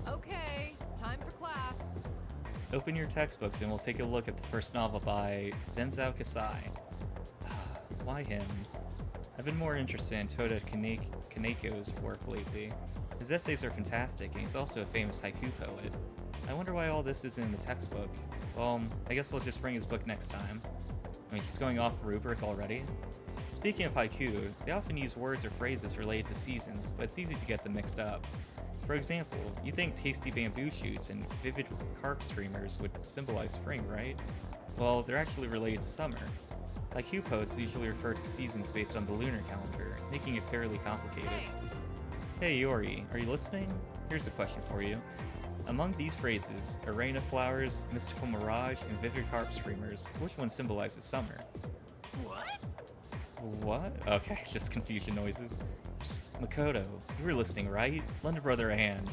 [SPEAKER 12] Okay, time for class.
[SPEAKER 1] Open your textbooks and we'll take a look at the first novel by Zenzao Kasai. Why him? I've been more interested in Toda Kaneko's work lately. His essays are fantastic, and he's also a famous haiku poet. I wonder why all this isn't in the textbook. Well, I guess I'll just bring his book next time. I mean, she's going off rubric already. Speaking of haiku, they often use words or phrases related to seasons, but it's easy to get them mixed up. For example, you think tasty bamboo shoots and vivid carp streamers would symbolize spring, right? Well, they're actually related to summer. Haiku poets usually refer to seasons based on the lunar calendar, making it fairly complicated. Hey Yori, are you listening? Here's a question for you. Among these phrases, arena flowers, mystical mirage, and vivid carp streamers, which one symbolizes summer?
[SPEAKER 13] What?
[SPEAKER 1] What? Okay, just confusion noises. Psst, Makoto, you were listening, right? Lend a brother a hand.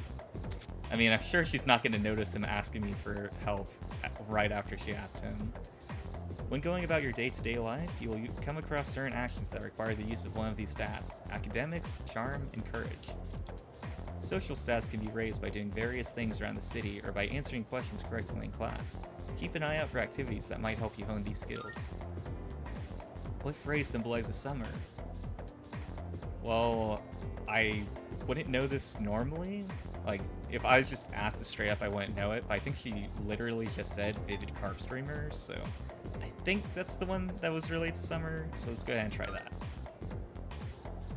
[SPEAKER 1] I mean, I'm sure she's not going to notice him asking me for help right after she asked him. When going about your day-to-day life, you will come across certain actions that require the use of one of these stats: academics, charm, and courage. Social stats can be raised by doing various things around the city or by answering questions correctly in class. Keep an eye out for activities that might help you hone these skills. What phrase symbolizes summer? Well, I wouldn't know this normally. Like, if I was just asked this straight up, I wouldn't know it, but I think she literally just said vivid carp streamers, so I think that's the one that was related to summer, so let's go ahead and try that.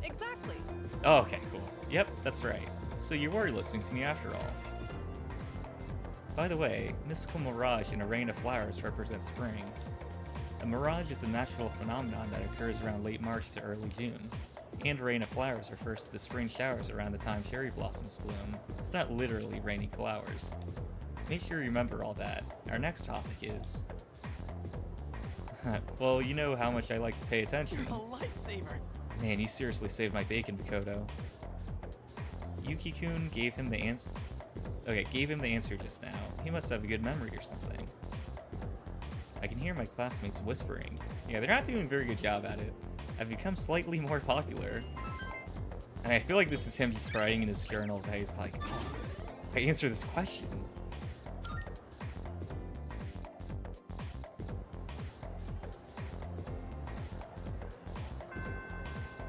[SPEAKER 12] Exactly.
[SPEAKER 1] Oh, okay, cool. Yep, that's right. So you were listening to me after all. By the way, mystical mirage and a rain of flowers represent spring. A mirage is a natural phenomenon that occurs around late March to early June, and rain of flowers refers to the spring showers around the time cherry blossoms bloom. It's not literally raining flowers. Make sure you remember all that. Our next topic is... well, you know how much I like to pay attention.
[SPEAKER 13] You're a lifesaver.
[SPEAKER 1] Man, you seriously saved my bacon, Makoto. Yuki-kun gave him the answer. Okay, gave him the answer just now. He must have a good memory or something. I can hear my classmates whispering. Yeah, they're not doing a very good job at it. I've become slightly more popular. And I feel like this is him just writing in his journal that he's like, oh, I answer this question.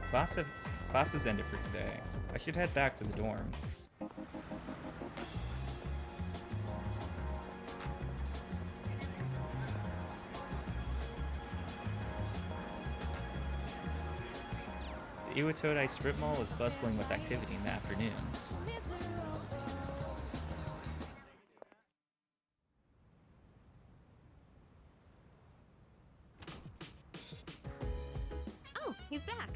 [SPEAKER 1] Class has ended for today. I should head back to the dorm. The Iwatodai strip mall is bustling with activity in the afternoon.
[SPEAKER 2] Oh, he's back.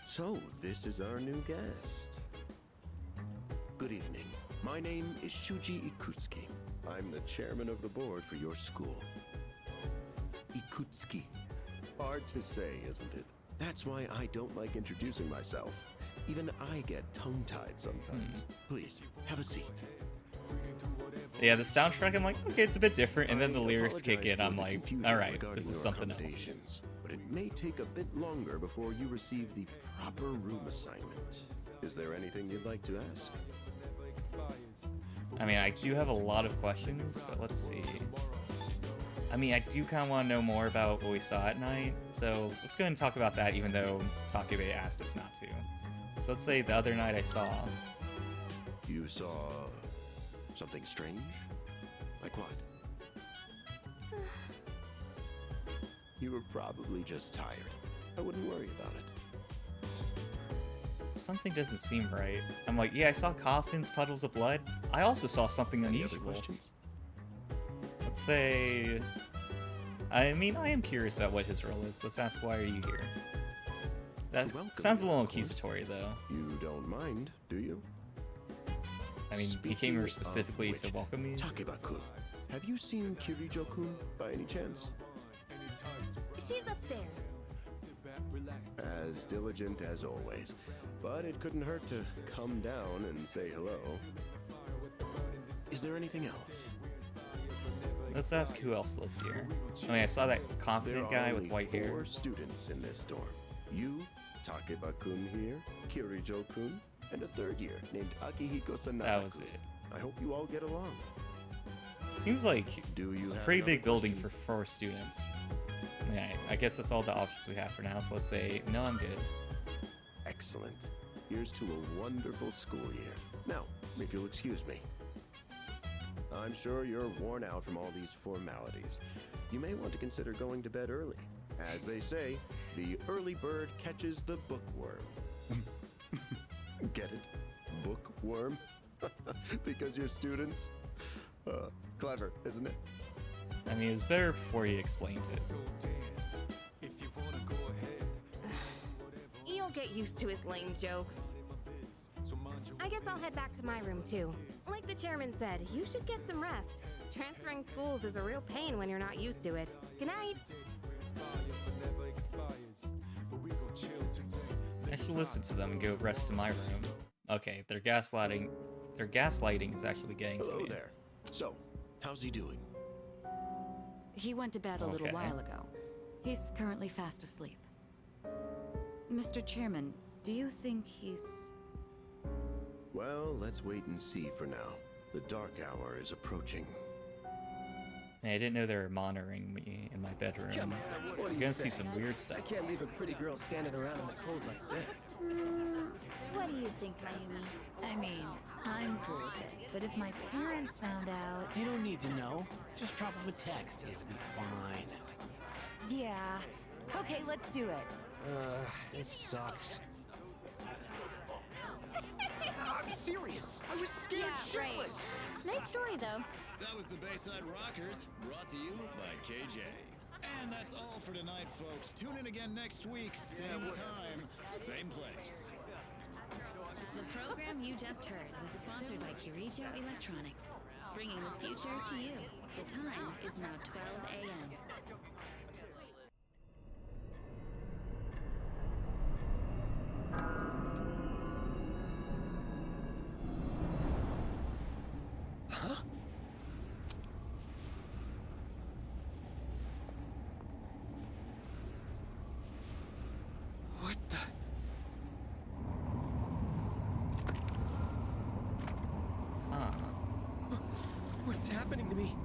[SPEAKER 15] So, this is our new guest. Good evening. My name is Shuji Ikutsuki. I'm the chairman of the board for your school. Ikutsuki. Hard to say, isn't it? That's why I don't like introducing myself. Even I get tongue-tied sometimes. Please, have a seat.
[SPEAKER 1] Yeah, the soundtrack, I'm like, okay, it's a bit different, and then the lyrics kick in, I'm like, alright, this is something else.
[SPEAKER 15] but it may take a bit longer before you receive the proper room assignment. Is there anything you'd like to ask?
[SPEAKER 1] I mean, I do have a lot of questions, but let's see. I mean, I do kind of want to know more about what we saw at night, so let's go ahead and talk about that, even though Takebe asked us not to. So let's say the other night I saw...
[SPEAKER 15] You saw... something strange? Like what? You were probably just tired. I wouldn't worry about it.
[SPEAKER 1] Something doesn't seem right. I'm like, yeah, I saw coffins, puddles of blood. I also saw something
[SPEAKER 15] Any
[SPEAKER 1] unusual.
[SPEAKER 15] other questions?
[SPEAKER 1] Let's say... I mean, I am curious about what his role is. Let's ask, why are you here? That sounds a little accusatory, though.
[SPEAKER 15] You don't mind, do you?
[SPEAKER 1] I mean, he came here specifically to welcome me.
[SPEAKER 15] Takeba-kun, have you seen Kirijo-kun by any chance?
[SPEAKER 2] She's upstairs.
[SPEAKER 15] As diligent as always. But it couldn't hurt to come down and say hello. Is there anything else?
[SPEAKER 1] Let's ask who else lives here. I mean, I saw that confident guy with white hair.
[SPEAKER 15] There are 4 students in this dorm. You, Takeba-kun here, Kirijo-kun, and a 3rd year named Akihiko Sanada-kun.
[SPEAKER 1] That was it.
[SPEAKER 15] I hope you all get along.
[SPEAKER 1] Seems like
[SPEAKER 15] Do you
[SPEAKER 1] a
[SPEAKER 15] have
[SPEAKER 1] pretty
[SPEAKER 15] another
[SPEAKER 1] big building
[SPEAKER 15] question?
[SPEAKER 1] for 4 students. Yeah, I guess that's all the options we have for now, so let's say, no, I'm good.
[SPEAKER 15] Excellent. Here's to a wonderful school year. Now, if you'll excuse me. I'm sure you're worn out from all these formalities. You may want to consider going to bed early. As they say, the early bird catches the bookworm. Get it? Bookworm? Because you're students? Clever, isn't it?
[SPEAKER 1] I mean, it was better before you explained it.
[SPEAKER 2] You'll get used to his lame jokes. I guess I'll head back to my room too. Like the chairman said, you should get some rest. Transferring schools is a real pain when you're not used to it. Good night.
[SPEAKER 1] I should listen to them and go rest in my room. Okay, their gaslighting is actually getting to
[SPEAKER 15] Hello
[SPEAKER 1] me.
[SPEAKER 15] there. So, how's he doing?
[SPEAKER 6] He went to bed a little
[SPEAKER 1] Okay.
[SPEAKER 6] while ago. He's currently fast asleep. Mr. Chairman, do you think he's...
[SPEAKER 15] Well, let's wait and see for now. The dark hour is approaching.
[SPEAKER 1] Man, I didn't know they were monitoring me in my bedroom.
[SPEAKER 7] Come on, what
[SPEAKER 1] You're
[SPEAKER 7] do you
[SPEAKER 1] gonna see
[SPEAKER 7] say?
[SPEAKER 1] some weird stuff.
[SPEAKER 7] I can't leave a pretty girl standing around in the cold like this.
[SPEAKER 16] What do you think, Mayumi?
[SPEAKER 6] I mean,
[SPEAKER 16] I'm cool with it, but if my parents found out...
[SPEAKER 11] They don't need to know. Just drop them a text. It'll be fine.
[SPEAKER 16] Yeah. Okay, let's do it.
[SPEAKER 11] This sucks.
[SPEAKER 7] I'm serious. I was scared shitless.
[SPEAKER 16] Nice story, though.
[SPEAKER 17] That was the Bayside Rockers, brought to you by KJ. And that's all for tonight, folks. Tune in again next week, same time, same place.
[SPEAKER 18] The program you just heard was sponsored by Kirijo Electronics, bringing the future to you. The time is now 12 a.m.
[SPEAKER 7] Huh? What the?
[SPEAKER 1] Huh.
[SPEAKER 7] What's happening to me?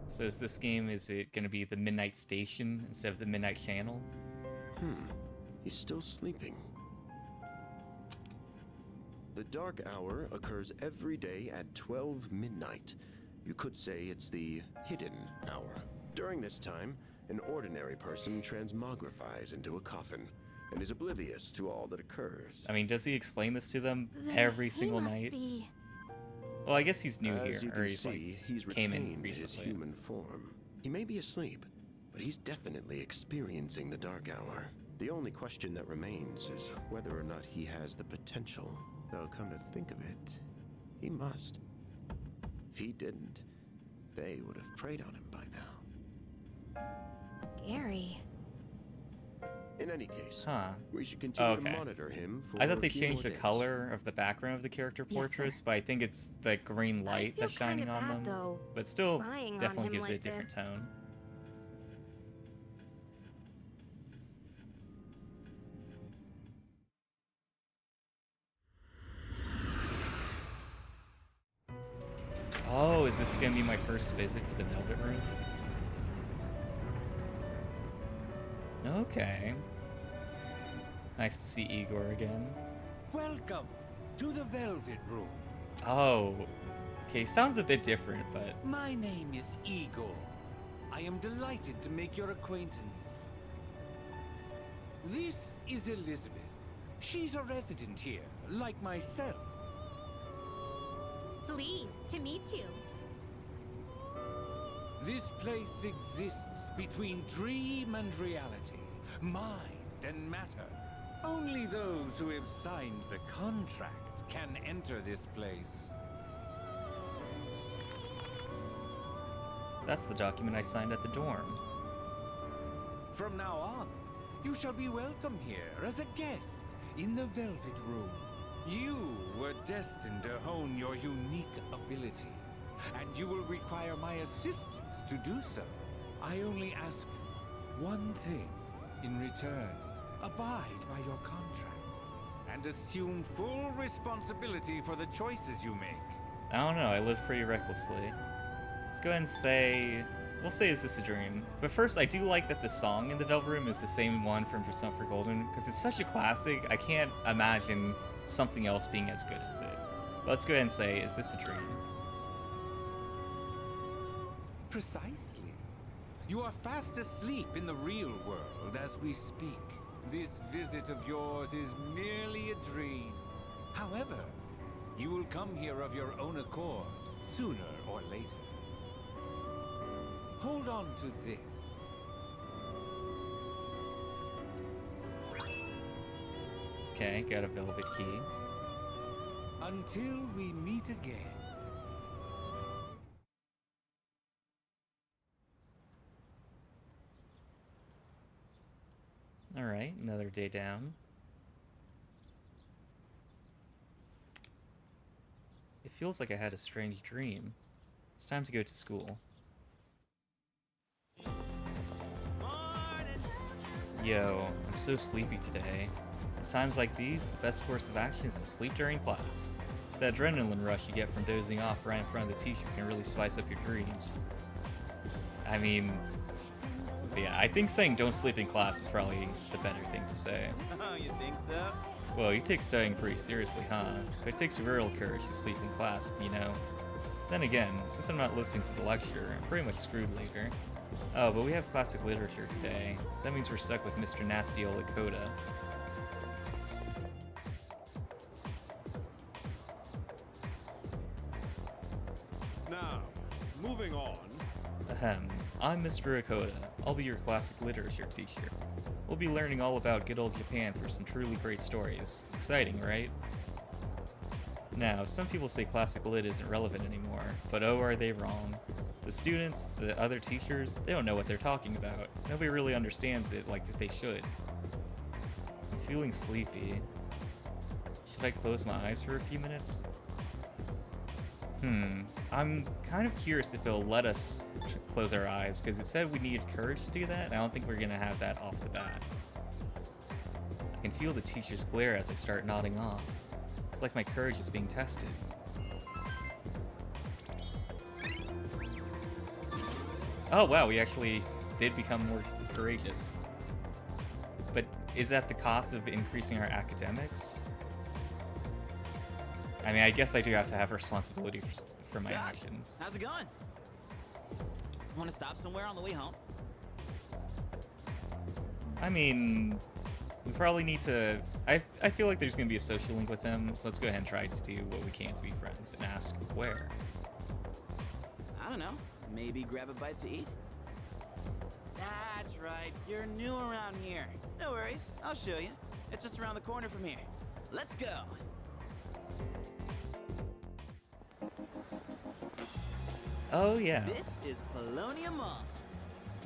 [SPEAKER 1] So is this game, is it gonna be the Midnight Station instead of the Midnight Channel?
[SPEAKER 15] He's still sleeping. The dark hour occurs every day at 12 midnight. You could say it's the hidden hour. During this time, an ordinary person transmogrifies into a coffin and is oblivious to all that occurs.
[SPEAKER 1] I mean, does he explain this to them
[SPEAKER 2] Then
[SPEAKER 1] every
[SPEAKER 2] he
[SPEAKER 1] single
[SPEAKER 2] must
[SPEAKER 1] night?
[SPEAKER 2] be-
[SPEAKER 1] Well, I guess he's new
[SPEAKER 15] As
[SPEAKER 1] here,
[SPEAKER 15] you
[SPEAKER 1] or
[SPEAKER 15] can
[SPEAKER 1] he's
[SPEAKER 15] see, he's
[SPEAKER 1] like came in
[SPEAKER 15] retained his
[SPEAKER 1] recently.
[SPEAKER 15] human form. He may be asleep, but he's definitely experiencing the dark hour. The only question that remains is whether or not he has the potential. Though, come to think of it, he must. If he didn't, they would have preyed on him by now.
[SPEAKER 2] Scary.
[SPEAKER 15] In any case,
[SPEAKER 1] Huh.
[SPEAKER 15] we should continue
[SPEAKER 1] Okay.
[SPEAKER 15] to monitor him for
[SPEAKER 1] I thought they
[SPEAKER 15] a few
[SPEAKER 1] changed the
[SPEAKER 15] more days.
[SPEAKER 1] color of the background of the character
[SPEAKER 2] Yes, sir.
[SPEAKER 1] portraits, but I think it's the green light
[SPEAKER 2] feel
[SPEAKER 1] that's shining
[SPEAKER 2] kinda
[SPEAKER 1] on
[SPEAKER 2] bad,
[SPEAKER 1] them.
[SPEAKER 2] though,
[SPEAKER 1] But still,
[SPEAKER 2] spying on
[SPEAKER 1] definitely
[SPEAKER 2] him
[SPEAKER 1] gives it a
[SPEAKER 2] like
[SPEAKER 1] different
[SPEAKER 2] this.
[SPEAKER 1] tone. Oh, is this gonna be my first visit to the Velvet Room? Okay. Nice to see Igor again.
[SPEAKER 10] Welcome to the Velvet Room.
[SPEAKER 1] Oh, okay, sounds a bit different, but
[SPEAKER 10] My name is Igor. I am delighted to make your acquaintance. This is Elizabeth. She's a resident here, like myself.
[SPEAKER 18] Pleased to meet you.
[SPEAKER 10] This place exists between dream and reality, mind and matter. Only those who have signed the contract can enter this place.
[SPEAKER 1] that's the document I signed at the dorm.
[SPEAKER 10] From now on, you shall be welcome here as a guest in the Velvet Room. You were destined to hone your unique ability, and you will require my assistance to do so. I only ask one thing in return. Abide by your contract, and assume full responsibility for the choices you make.
[SPEAKER 1] I don't know, I live pretty recklessly. Let's go ahead and say... We'll say, is this a dream? But first, I do like that the song in the Velvet Room is the same one from Persona 4 Golden, because it's such a classic, I can't imagine something else being as good as it. But let's go ahead and say, is this a dream?
[SPEAKER 10] Precisely. You are fast asleep in the real world as we speak. This visit of yours is merely a dream. However, you will come here of your own accord, sooner or later. Hold on to this.
[SPEAKER 1] Okay, got a velvet key.
[SPEAKER 10] Until we meet again.
[SPEAKER 1] Alright, another day down. It feels like I had a strange dream. It's time to go to school. Yo, I'm so sleepy today. At times like these, the best course of action is to sleep during class. The adrenaline rush you get from dozing off right in front of the teacher can really spice up your dreams. I mean, yeah, I think saying don't sleep in class is probably the better thing to say.
[SPEAKER 13] Oh, you think so?
[SPEAKER 1] Well, you take studying pretty seriously, huh? But it takes real courage to sleep in class, you know? Then again, since I'm not listening to the lecture, I'm pretty much screwed later. Oh, but we have classic literature today. That means we're stuck with Mr. Nasty Lakota.
[SPEAKER 10] Now, moving on.
[SPEAKER 1] Ahem. I'm Mr. Lakota. I'll be your classic literature teacher. We'll be learning all about good old Japan through some truly great stories. Exciting, right? Now, some people say classic lit isn't relevant anymore, but oh, are they wrong. The students, the other teachers, they don't know what they're talking about. Nobody really understands it like they should. I'm feeling sleepy. Should I close my eyes for a few minutes? I'm kind of curious if it'll let us close our eyes, because it said we needed courage to do that, and I don't think we're gonna have that off the bat. I can feel the teacher's glare as I start nodding off. It's like my courage is being tested. Oh wow, we actually did become more courageous. But is that the cost of increasing our academics? I mean, I guess I do have to have responsibility for my actions.
[SPEAKER 13] How's it going? Want to stop somewhere on the way home?
[SPEAKER 1] I mean, we probably need to... I feel like there's going to be a social link with them, so let's go ahead and try to do what we can to be friends and ask where.
[SPEAKER 13] I don't know. Maybe grab a bite to eat? That's right. You're new around here. No worries. I'll show you. It's just around the corner from here. Let's go.
[SPEAKER 1] Oh, yeah.
[SPEAKER 13] This is Polonia Mall.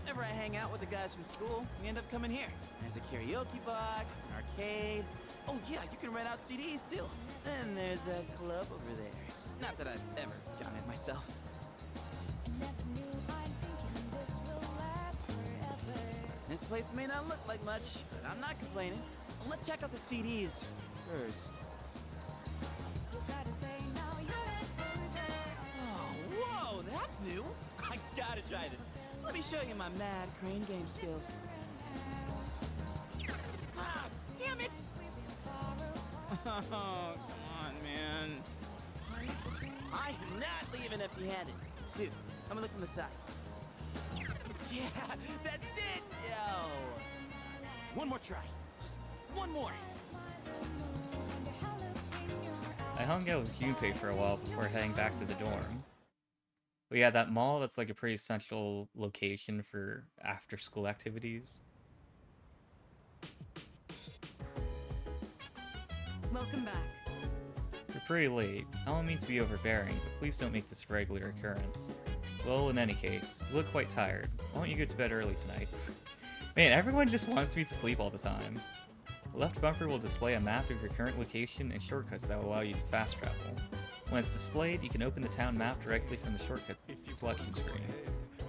[SPEAKER 13] Whenever I hang out with the guys from school, we end up coming here. There's a karaoke box, an arcade. Oh yeah, you can rent out CDs too. And there's that club over there. Not that I've ever gone in myself. This place may not look like much, but I'm not complaining. Let's check out the CDs first. Oh, whoa, that's new. I gotta try this. Let me show you my mad crane game skills. Ah, damn it! Oh, come on, man. I am not leaving empty-handed. Dude, I'm gonna look from the side. Yeah, that's it, yo! One more try. Just one more.
[SPEAKER 1] I hung out with Junpei for a while before heading back to the dorm. But yeah, that mall, that's like a pretty central location for after-school activities.
[SPEAKER 6] Welcome back.
[SPEAKER 1] You're pretty late. I don't mean to be overbearing, but please don't make this a regular occurrence. Well, in any case, you look quite tired. Why don't you go to bed early tonight? Man, everyone just wants me to sleep all the time. The left bumper will display a map of your current location and shortcuts that will allow you to fast travel. When it's displayed, you can open the town map directly from the shortcut selection screen.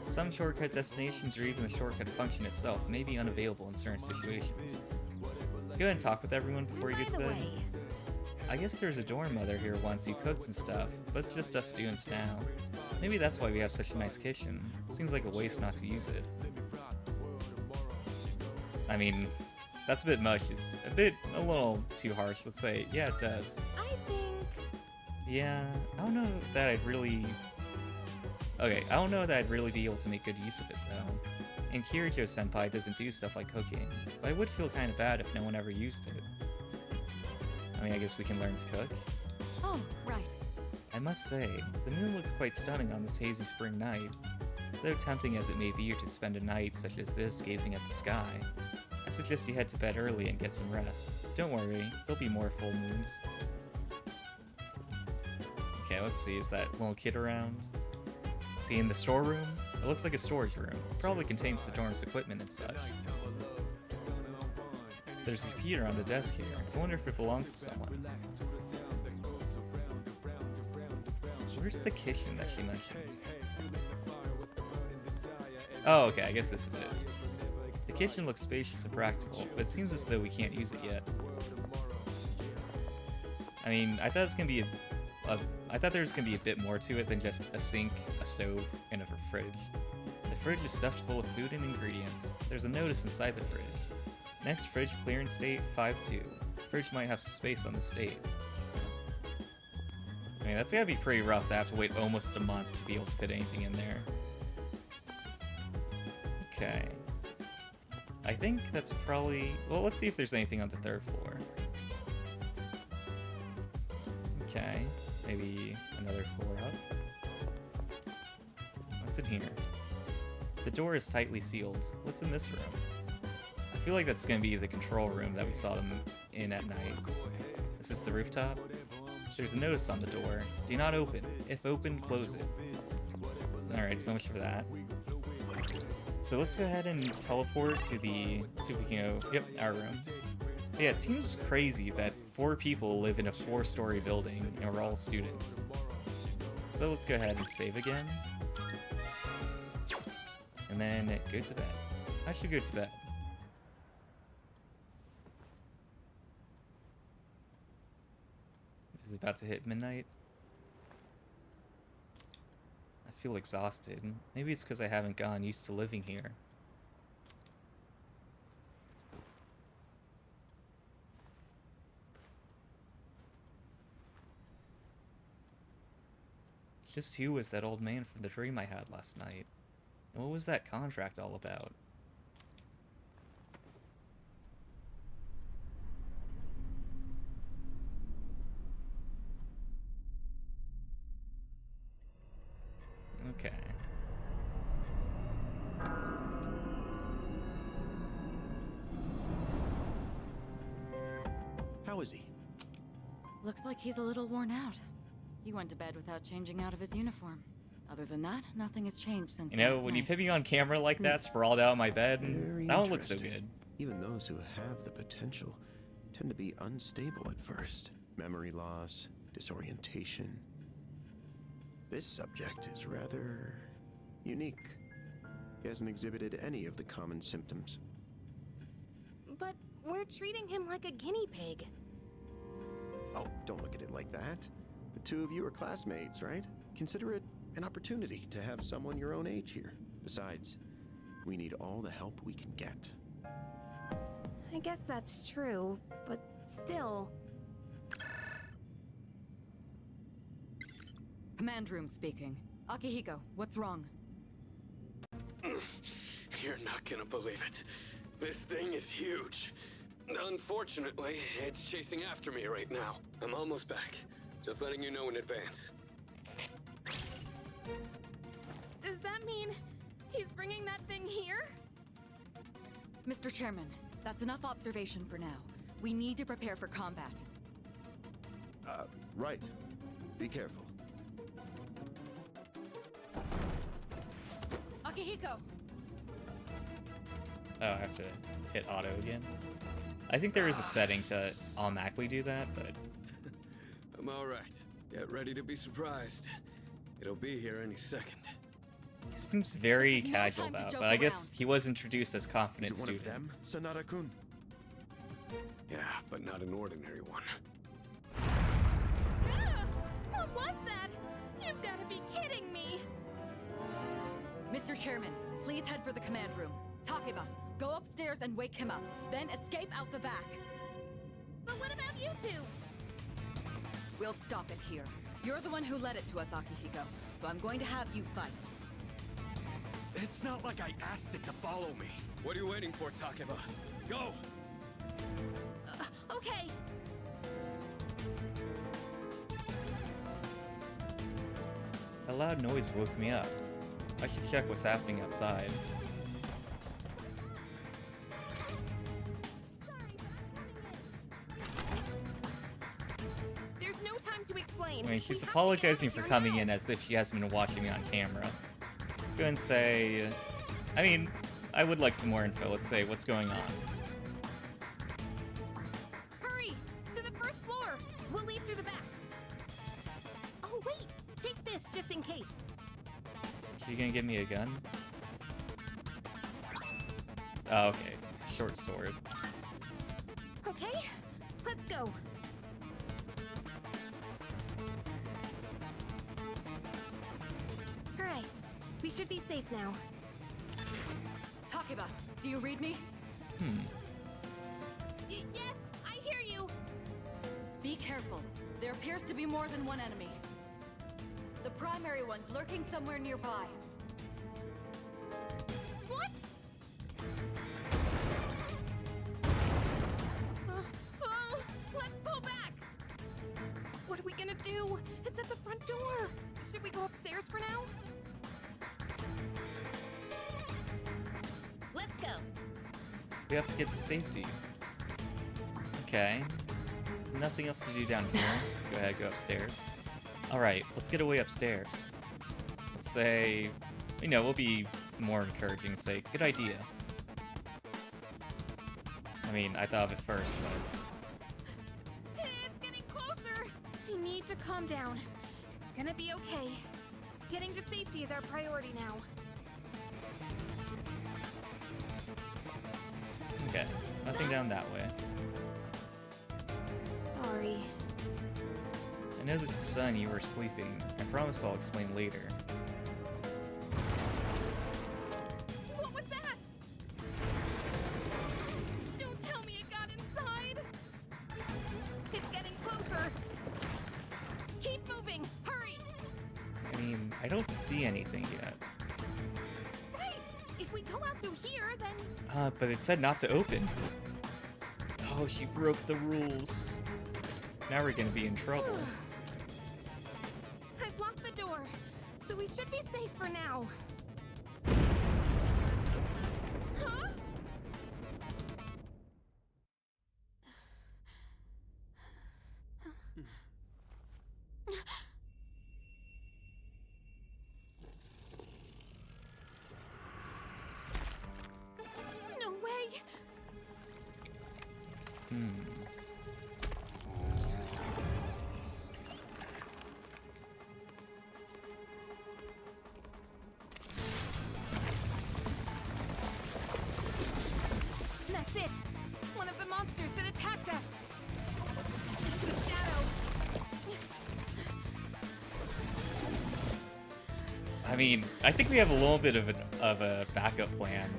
[SPEAKER 1] Some shortcut destinations or even the shortcut function itself may be unavailable in certain situations. Let's go ahead and talk with everyone before you get to bed. I guess there was a dorm mother here once who cooked and stuff, but it's just us students now. Maybe that's why we have such a nice kitchen. Seems like a waste not to use it. I mean, that's a bit much. It's a little too harsh. Let's say, yeah, it does.
[SPEAKER 2] I think...
[SPEAKER 1] Yeah, I don't know that I'd really... Okay, I don't know that I'd really be able to make good use of it, though. And Kirijo-senpai doesn't do stuff like cooking, but I would feel kind of bad if no one ever used it. I mean, I guess we can learn to cook.
[SPEAKER 6] Oh, right.
[SPEAKER 1] I must say, the moon looks quite stunning on this hazy spring night. Though tempting as it may be to spend a night such as this gazing at the sky, I suggest you head to bed early and get some rest. Don't worry, there'll be more full moons. Okay, let's see, is that little kid around? See, in the storeroom? It looks like a storage room. It probably contains the dorm's equipment and such. There's a computer on the desk here. I wonder if it belongs to someone. Where's the kitchen that she mentioned? Oh, okay, I guess this is it. The kitchen looks spacious and practical, but it seems as though we can't use it yet. I mean, I thought it was gonna be I thought there was gonna be a bit more to it than just a sink, a stove, and a fridge. The fridge is stuffed full of food and ingredients. There's a notice inside the fridge. Next fridge clearance date 5/2. Fridge might have some space on the date. I mean, that's gotta be pretty rough to have to wait almost a month to be able to fit anything in there. Okay. I think that's probably... Well, let's see if there's anything on the third floor. Okay. Maybe another floor up. What's in here? The door is tightly sealed. What's in this room? I feel like that's going to be the control room that we saw them in at night. Is this the rooftop? There's a notice on the door. Do not open. If open, close it. Alright, so much for that. So let's go ahead and teleport to the... see if we can go... Yep, our room. But yeah, it seems crazy that 4 people live in a 4-story building and we're all students. So let's go ahead and save again. And then go to bed. I should go to bed. Is it about to hit midnight? I feel exhausted. Maybe it's because I haven't gotten used to living here. Just who was that old man from the dream I had last night? And what was that contract all about? Okay.
[SPEAKER 13] How is he?
[SPEAKER 6] Looks like he's a little worn out. He went to bed without changing out of his uniform. Other than that, nothing has changed since
[SPEAKER 1] You know,
[SPEAKER 6] last
[SPEAKER 1] when you
[SPEAKER 6] night.
[SPEAKER 1] put me on camera like that, sprawled out on my bed,
[SPEAKER 15] Very
[SPEAKER 1] that don't look so
[SPEAKER 15] interesting.
[SPEAKER 1] good.
[SPEAKER 15] Even those who have the potential tend to be unstable at first. Memory loss, disorientation. This subject is rather unique. He hasn't exhibited any of the common symptoms.
[SPEAKER 2] But we're treating him like a guinea pig.
[SPEAKER 15] Oh, don't look at it like that. The two of you are classmates, right? Consider it an opportunity to have someone your own age here. Besides, we need all the help we can get.
[SPEAKER 2] I guess that's true, but still.
[SPEAKER 6] Command room speaking. Akihiko, what's wrong?
[SPEAKER 14] You're not gonna believe it. This thing is huge. Unfortunately, it's chasing after me right now. I'm almost back. Just letting you know in advance.
[SPEAKER 2] Does that mean he's bringing that thing here?
[SPEAKER 6] Mr. Chairman, that's enough observation for now. We need to prepare for combat.
[SPEAKER 15] Right. Be careful.
[SPEAKER 6] Akihiko!
[SPEAKER 1] Oh, I have to hit auto again. I think there is a setting to automatically do that, but...
[SPEAKER 14] I'm alright. Get ready to be surprised. It'll be here any second.
[SPEAKER 1] He seems very casual about it, but I guess he was introduced as confident
[SPEAKER 15] Is it one
[SPEAKER 1] student.
[SPEAKER 15] of them, Sanada-kun?
[SPEAKER 14] Yeah, but not an ordinary one.
[SPEAKER 2] Ah! What was that? You've got to be kidding me!
[SPEAKER 6] Mr. Chairman, please head for the command room. Takeba, go upstairs and wake him up, then escape out the back.
[SPEAKER 2] But what about you two?
[SPEAKER 6] We'll stop it here. You're the one who led it to us, Akihiko, so I'm going to have you fight.
[SPEAKER 10] It's not like I asked it to follow me.
[SPEAKER 14] What are you waiting for, Takeba?
[SPEAKER 10] Go!
[SPEAKER 2] Okay.
[SPEAKER 1] A loud noise woke me up. I should check what's happening outside.
[SPEAKER 2] There's no time to explain.
[SPEAKER 1] I mean, she's apologizing for coming in as if she hasn't been watching me on camera. Let's go ahead and say... I mean, I would like some more info. Let's say, what's going on?
[SPEAKER 2] Hurry! To the first floor! We'll leave through the back. Oh, wait! Take this just in case.
[SPEAKER 1] Is she gonna give me a gun? Oh, okay. Short sword.
[SPEAKER 2] Okay, let's go. Alright, we should be safe now.
[SPEAKER 6] Takeba, do you read me?
[SPEAKER 2] Yes, I hear you!
[SPEAKER 6] Be careful. There appears to be more than one enemy. The primary one's lurking somewhere nearby.
[SPEAKER 2] What? Let's pull back! What are we gonna do? It's at the front door! Should we go upstairs for now? Let's go!
[SPEAKER 1] We have to get to safety. Okay. Nothing else to do down here. Let's go ahead and go upstairs. Alright, let's get away upstairs. Let's say... You know, we'll be more encouraging. Say, good idea. I mean, I thought of it first, but...
[SPEAKER 2] It's getting closer! We need to calm down. It's gonna be okay. Getting to safety is our priority now.
[SPEAKER 1] Okay, nothing down that way.
[SPEAKER 2] Sorry.
[SPEAKER 1] I know this is son, you were sleeping. I promise I'll explain later.
[SPEAKER 2] What was that? Don't tell me it got inside! It's getting closer! Keep moving! Hurry!
[SPEAKER 1] I mean, I don't see anything yet.
[SPEAKER 2] Right! If we go out through here, then...
[SPEAKER 1] But it said not to open. Oh, she broke the rules. Now we're gonna be in trouble.
[SPEAKER 2] I've locked the door, so we should be safe for now. Huh?
[SPEAKER 1] I mean, I think we have a little bit of a backup plan.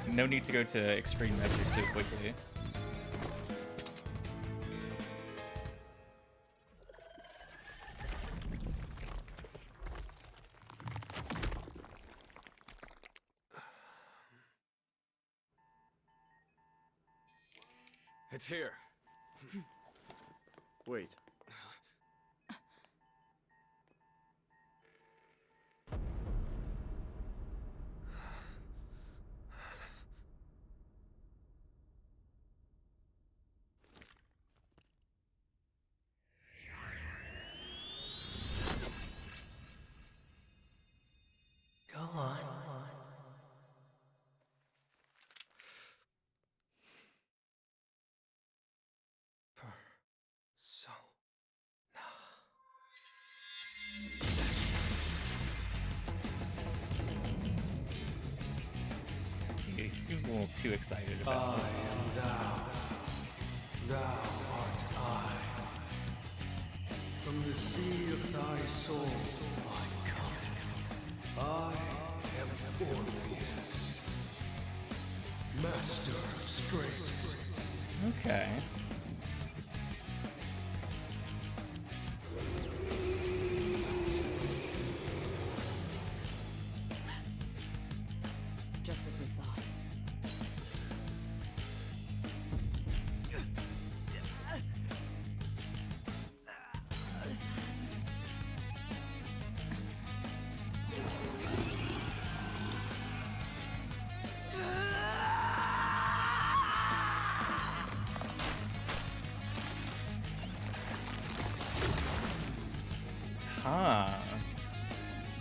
[SPEAKER 1] No need to go to extreme measures so quickly.
[SPEAKER 19] It's here.
[SPEAKER 15] Wait.
[SPEAKER 5] Go on.
[SPEAKER 19] So.
[SPEAKER 1] He seems a little too excited about it.
[SPEAKER 20] Thou art I. From the sea of thy soul I come. I am Orpheus, master of strings.
[SPEAKER 1] Okay.
[SPEAKER 8] Just as we thought.
[SPEAKER 1] Huh.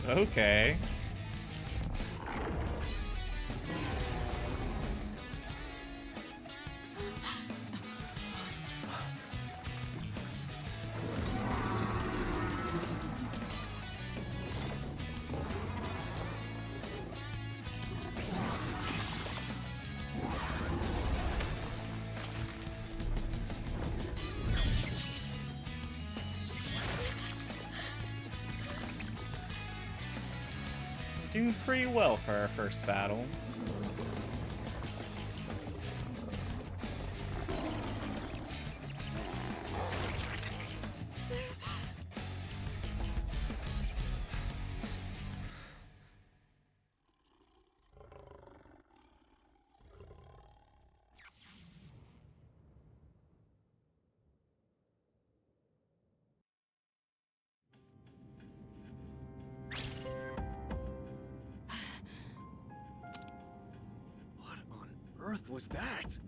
[SPEAKER 1] Okay. Doing pretty well for our first battle.
[SPEAKER 19] What on earth was that?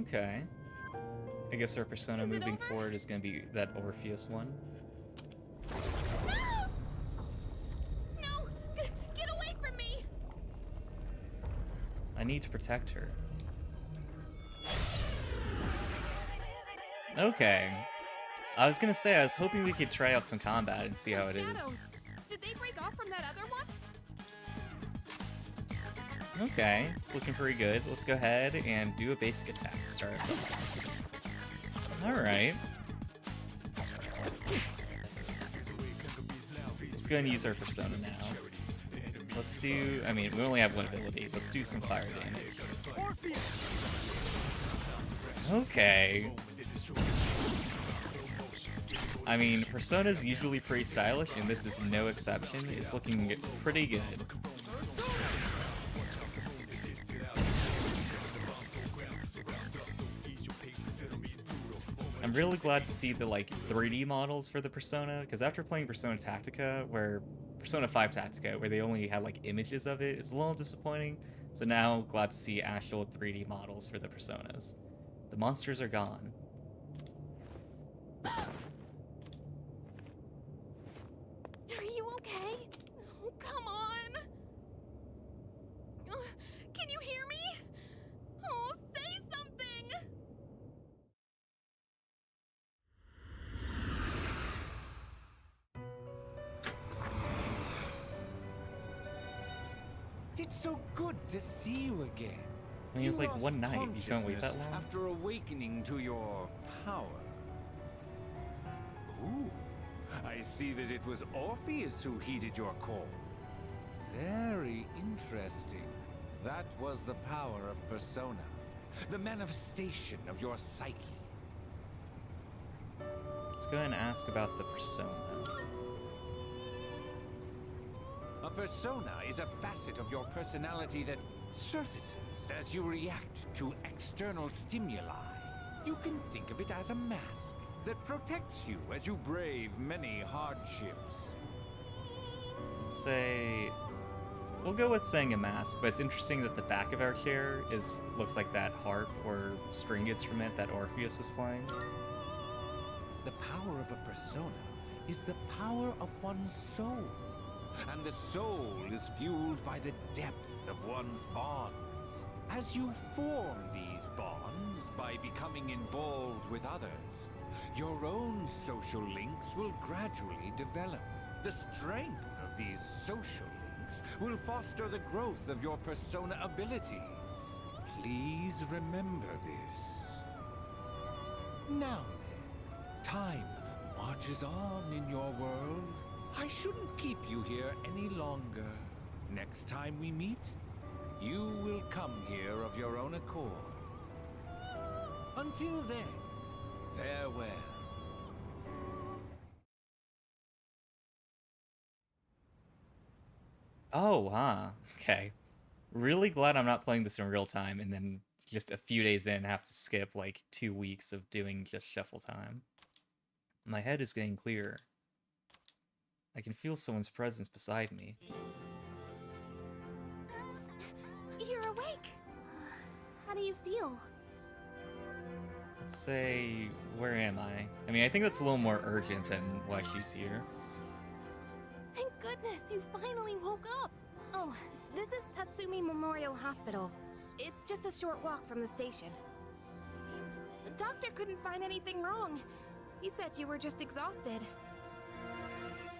[SPEAKER 1] Okay. I guess our persona moving forward is going to be that Orpheus one.
[SPEAKER 2] No! Get away from me!
[SPEAKER 1] I need to protect her. Okay. I was gonna say, I was hoping we could try out some combat and see how it is.
[SPEAKER 2] Did they break off from that other one?
[SPEAKER 1] Okay, it's looking pretty good. Let's go ahead and do a basic attack to start us off. Alright. Let's go ahead and use our persona now. Let's do, I mean, we only have one ability. Let's do some fire damage. Okay. I mean, Persona's usually pretty stylish, and this is no exception. It's looking pretty good. I'm really glad to see the, like, 3D models for the Persona, because after playing Persona Tactica, Persona 5 Tactica, where they only had, like, images of it, it's a little disappointing. So now, glad to see actual 3D models for the Personas. The monsters are gone.
[SPEAKER 2] Are you okay? Oh, come on! Can you hear me? Oh, say something!
[SPEAKER 21] It's so good to see you again.
[SPEAKER 1] I mean, it was
[SPEAKER 21] You
[SPEAKER 1] like
[SPEAKER 21] lost
[SPEAKER 1] one night. You can't wait that
[SPEAKER 21] consciousness
[SPEAKER 1] long?
[SPEAKER 21] after awakening to your power. Ooh, I see that it was Orpheus who heeded your call. Very interesting. That was the power of persona, the manifestation of your psyche.
[SPEAKER 1] Let's go ahead and ask about the persona.
[SPEAKER 21] A persona is a facet of your personality that surfaces as you react to external stimuli. You can think of it as a mask that protects you as you brave many hardships.
[SPEAKER 1] Let's say... We'll go with saying a mask, but it's interesting that the back of our chair looks like that harp or string instrument that Orpheus is playing.
[SPEAKER 21] The power of a persona is the power of one's soul. And the soul is fueled by the depth of one's bonds. As you form these bonds by becoming involved with others, your own social links will gradually develop. The strength of these social links will foster the growth of your persona abilities. Please remember this. Now then, time marches on in your world. I shouldn't keep you here any longer. Next time we meet, you will come here of your own accord. Until then, farewell.
[SPEAKER 1] Oh, huh. Okay. Really glad I'm not playing this in real time and then just a few days in have to skip like 2 weeks of doing just shuffle time. My head is getting clearer. I can feel someone's presence beside me.
[SPEAKER 2] You're awake! How do you feel?
[SPEAKER 1] Let's say, where am I? I mean, I think that's a little more urgent than why she's here.
[SPEAKER 2] Thank goodness you finally woke up! Oh, this is Tatsumi Memorial Hospital. It's just a short walk from the station. The doctor couldn't find anything wrong. He said you were just exhausted.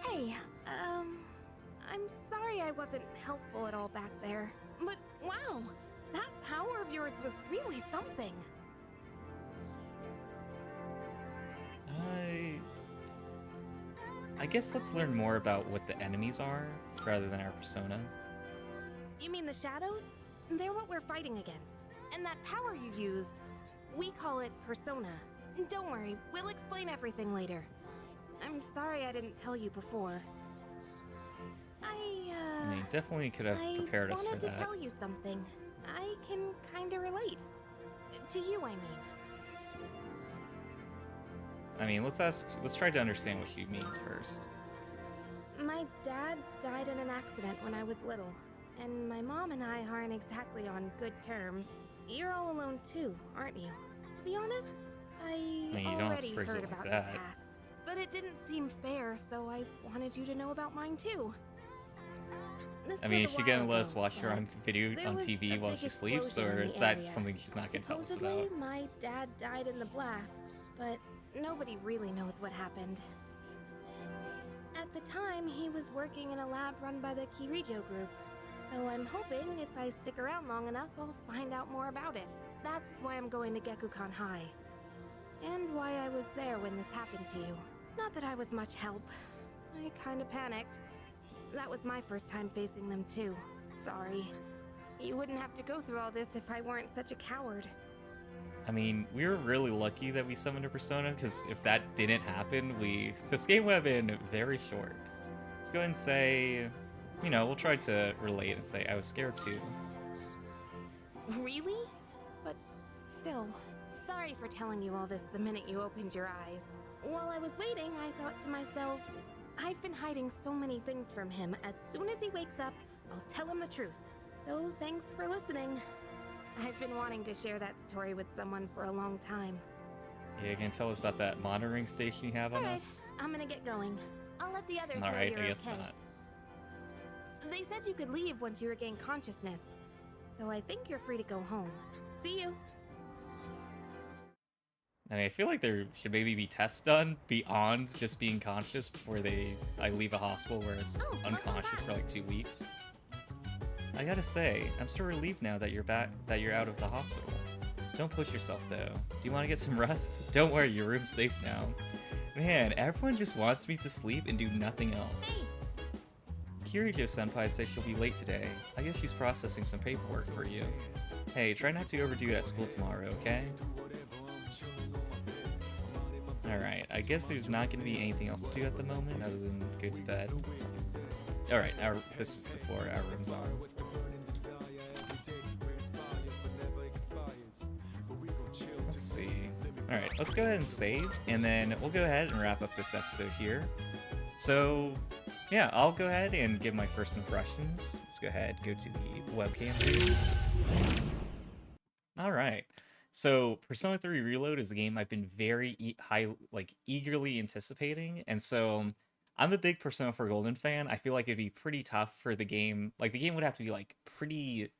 [SPEAKER 2] Hey, I'm sorry I wasn't helpful at all back there. But wow, that power of yours was really something.
[SPEAKER 1] I guess let's learn more about what the enemies are, rather than our persona.
[SPEAKER 2] You mean the shadows? They're what we're fighting against. And that power you used, we call it persona. Don't worry, we'll explain everything later. I'm sorry I didn't tell you before.
[SPEAKER 1] I mean, definitely could have prepared us for that.
[SPEAKER 2] I wanted to tell you something. I can kinda relate. To you, I mean.
[SPEAKER 1] I mean, let's try to understand what she means first.
[SPEAKER 2] My dad died in an accident when I was little, and my mom and I aren't exactly on good terms. You're all alone too, aren't you? To be honest, I
[SPEAKER 1] mean, you don't have to
[SPEAKER 2] already
[SPEAKER 1] phrase it
[SPEAKER 2] heard
[SPEAKER 1] like
[SPEAKER 2] about your
[SPEAKER 1] that.
[SPEAKER 2] past, but it didn't seem fair, so I wanted you to know about mine too.
[SPEAKER 1] I mean, is she gonna let us watch her on TV while she sleeps, or is that something she's not gonna tell us
[SPEAKER 2] Supposedly,
[SPEAKER 1] about?
[SPEAKER 2] my dad died in the blast, but nobody really knows what happened. At the time, he was working in a lab run by the Kirijo group, so I'm hoping if I stick around long enough, I'll find out more about it. That's why I'm going to Gekukan High. And why I was there when this happened to you. Not that I was much help. I kinda panicked. That was my first time facing them too. Sorry. You wouldn't have to go through all this if I weren't such a coward.
[SPEAKER 1] I mean, we were really lucky that we summoned a persona, because if that didn't happen, this game would have been very short. Let's go ahead and say, you know, we'll try to relate and say I was scared too.
[SPEAKER 2] Really? But still, sorry for telling you all this the minute you opened your eyes. While I was waiting, I thought to myself, I've been hiding so many things from him. As soon as he wakes up, I'll tell him the truth. So thanks for listening. I've been wanting to share that story with someone for a long time.
[SPEAKER 1] Yeah, can you tell us about that monitoring station you have on
[SPEAKER 2] Alright,
[SPEAKER 1] us?
[SPEAKER 2] I'm gonna get going. I'll let the others know
[SPEAKER 1] Alright,
[SPEAKER 2] you're
[SPEAKER 1] I guess
[SPEAKER 2] okay.
[SPEAKER 1] not.
[SPEAKER 2] They said you could leave once you regain consciousness, so I think you're free to go home. See you.
[SPEAKER 1] I mean, I feel like there should maybe be tests done beyond just being conscious before I leave a hospital where it's unconscious for like 2 weeks. I gotta say, I'm so relieved now that you're out of the hospital. Don't push yourself though. Do you want to get some rest? Don't worry, your room's safe now. Man, everyone just wants me to sleep and do nothing else. Kirijo-senpai says she'll be late today. I guess she's processing some paperwork for you. Hey, try not to overdo it at school tomorrow, okay? Alright, I guess there's not going to be anything else to do at the moment other than go to bed. Alright, this is the floor our room's on. Let's see. Alright, let's go ahead and save, and then we'll go ahead and wrap up this episode here. So, yeah, I'll go ahead and give my first impressions. Let's go ahead, go to the webcam view. Alright, so Persona 3 Reload is a game I've been very eagerly anticipating, and so I'm a big Persona 4 Golden fan. I feel like it'd be pretty tough for the game. Like, the game would have to be, like, pretty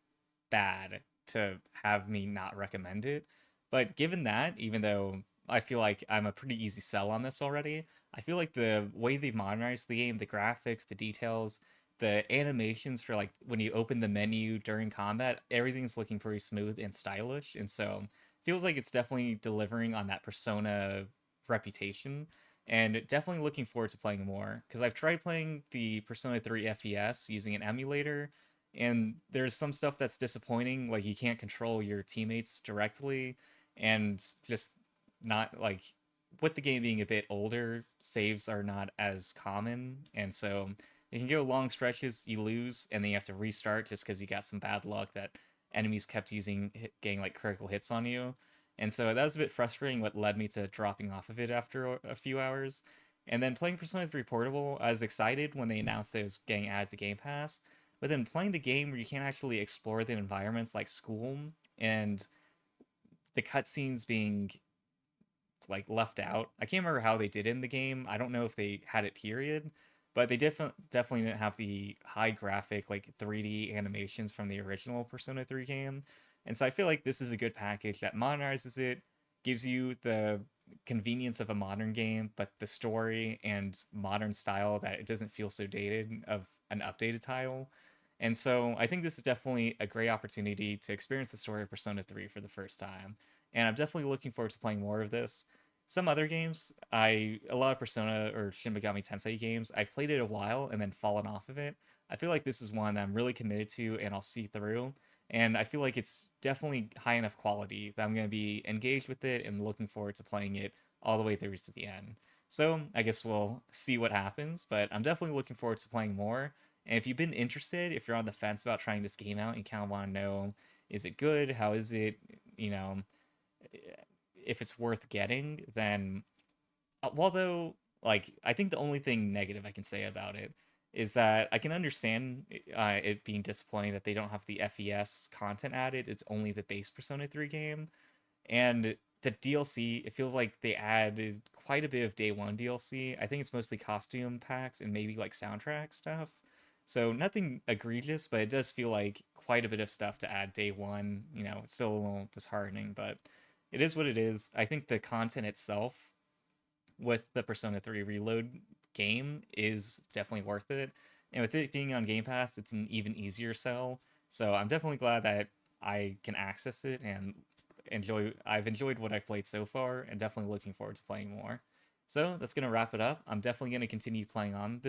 [SPEAKER 1] bad to have me not recommend it. But given that, even though I feel like I'm a pretty easy sell on this already, I feel like the way they've modernized the game, the graphics, the details, the animations for like when you open the menu during combat, everything's looking pretty smooth and stylish, and so feels like it's definitely delivering on that Persona reputation. And definitely looking forward to playing more because I've tried playing the Persona 3 FES using an emulator, and there's some stuff that's disappointing, like you can't control your teammates directly, and just not like with the game being a bit older, saves are not as common, and so you can go long stretches, you lose, and then you have to restart just because you got some bad luck that enemies kept getting like critical hits on you. And so that was a bit frustrating, what led me to dropping off of it after a few hours. And then playing Persona 3 Portable, I was excited when they announced that it was getting added to Game Pass. But then playing the game where you can't actually explore the environments like school, and the cutscenes being like left out. I can't remember how they did it in the game. I don't know if they had it period, but they definitely didn't have the high graphic like 3D animations from the original Persona 3 game. And so I feel like this is a good package that modernizes it, gives you the convenience of a modern game, but the story and modern style that it doesn't feel so dated of an updated title. And so I think this is definitely a great opportunity to experience the story of Persona 3 for the first time. And I'm definitely looking forward to playing more of this. Some other games, a lot of Persona or Shin Megami Tensei games, I've played it a while and then fallen off of it. I feel like this is one that I'm really committed to and I'll see through. And I feel like it's definitely high enough quality that I'm going to be engaged with it and looking forward to playing it all the way through to the end. So I guess we'll see what happens, but I'm definitely looking forward to playing more. And if you've been interested, if you're on the fence about trying this game out and kind of want to know, is it good? How is it? You know, if it's worth getting, then although like I think the only thing negative I can say about it is that I can understand it being disappointing that they don't have the FES content added. It's only the base Persona 3 game, and the DLC, it feels like they added quite a bit of day one DLC. I think it's mostly costume packs and maybe like soundtrack stuff. So nothing egregious, but it does feel like quite a bit of stuff to add day one. You know, it's still a little disheartening, but it is what it is. I think the content itself with the Persona 3 Reload game is definitely worth it. And with it being on Game Pass, it's an even easier sell. So I'm definitely glad that I can access it and I've enjoyed what I've played so far and definitely looking forward to playing more. So that's going to wrap it up. I'm definitely going to continue playing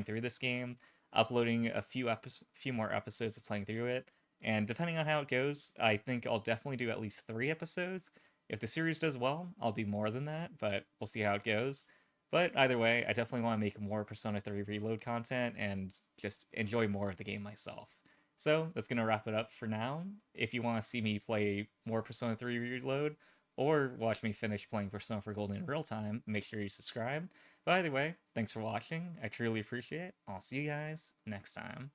[SPEAKER 1] through this game, uploading a few more episodes of playing through it. And depending on how it goes, I think I'll definitely do at least 3 episodes. If the series does well, I'll do more than that, but we'll see how it goes. But either way, I definitely want to make more Persona 3 Reload content and just enjoy more of the game myself. So that's going to wrap it up for now. If you want to see me play more Persona 3 Reload, or watch me finish playing Persona 4 Golden in real time, make sure you subscribe. But either way, thanks for watching. I truly appreciate it. I'll see you guys next time.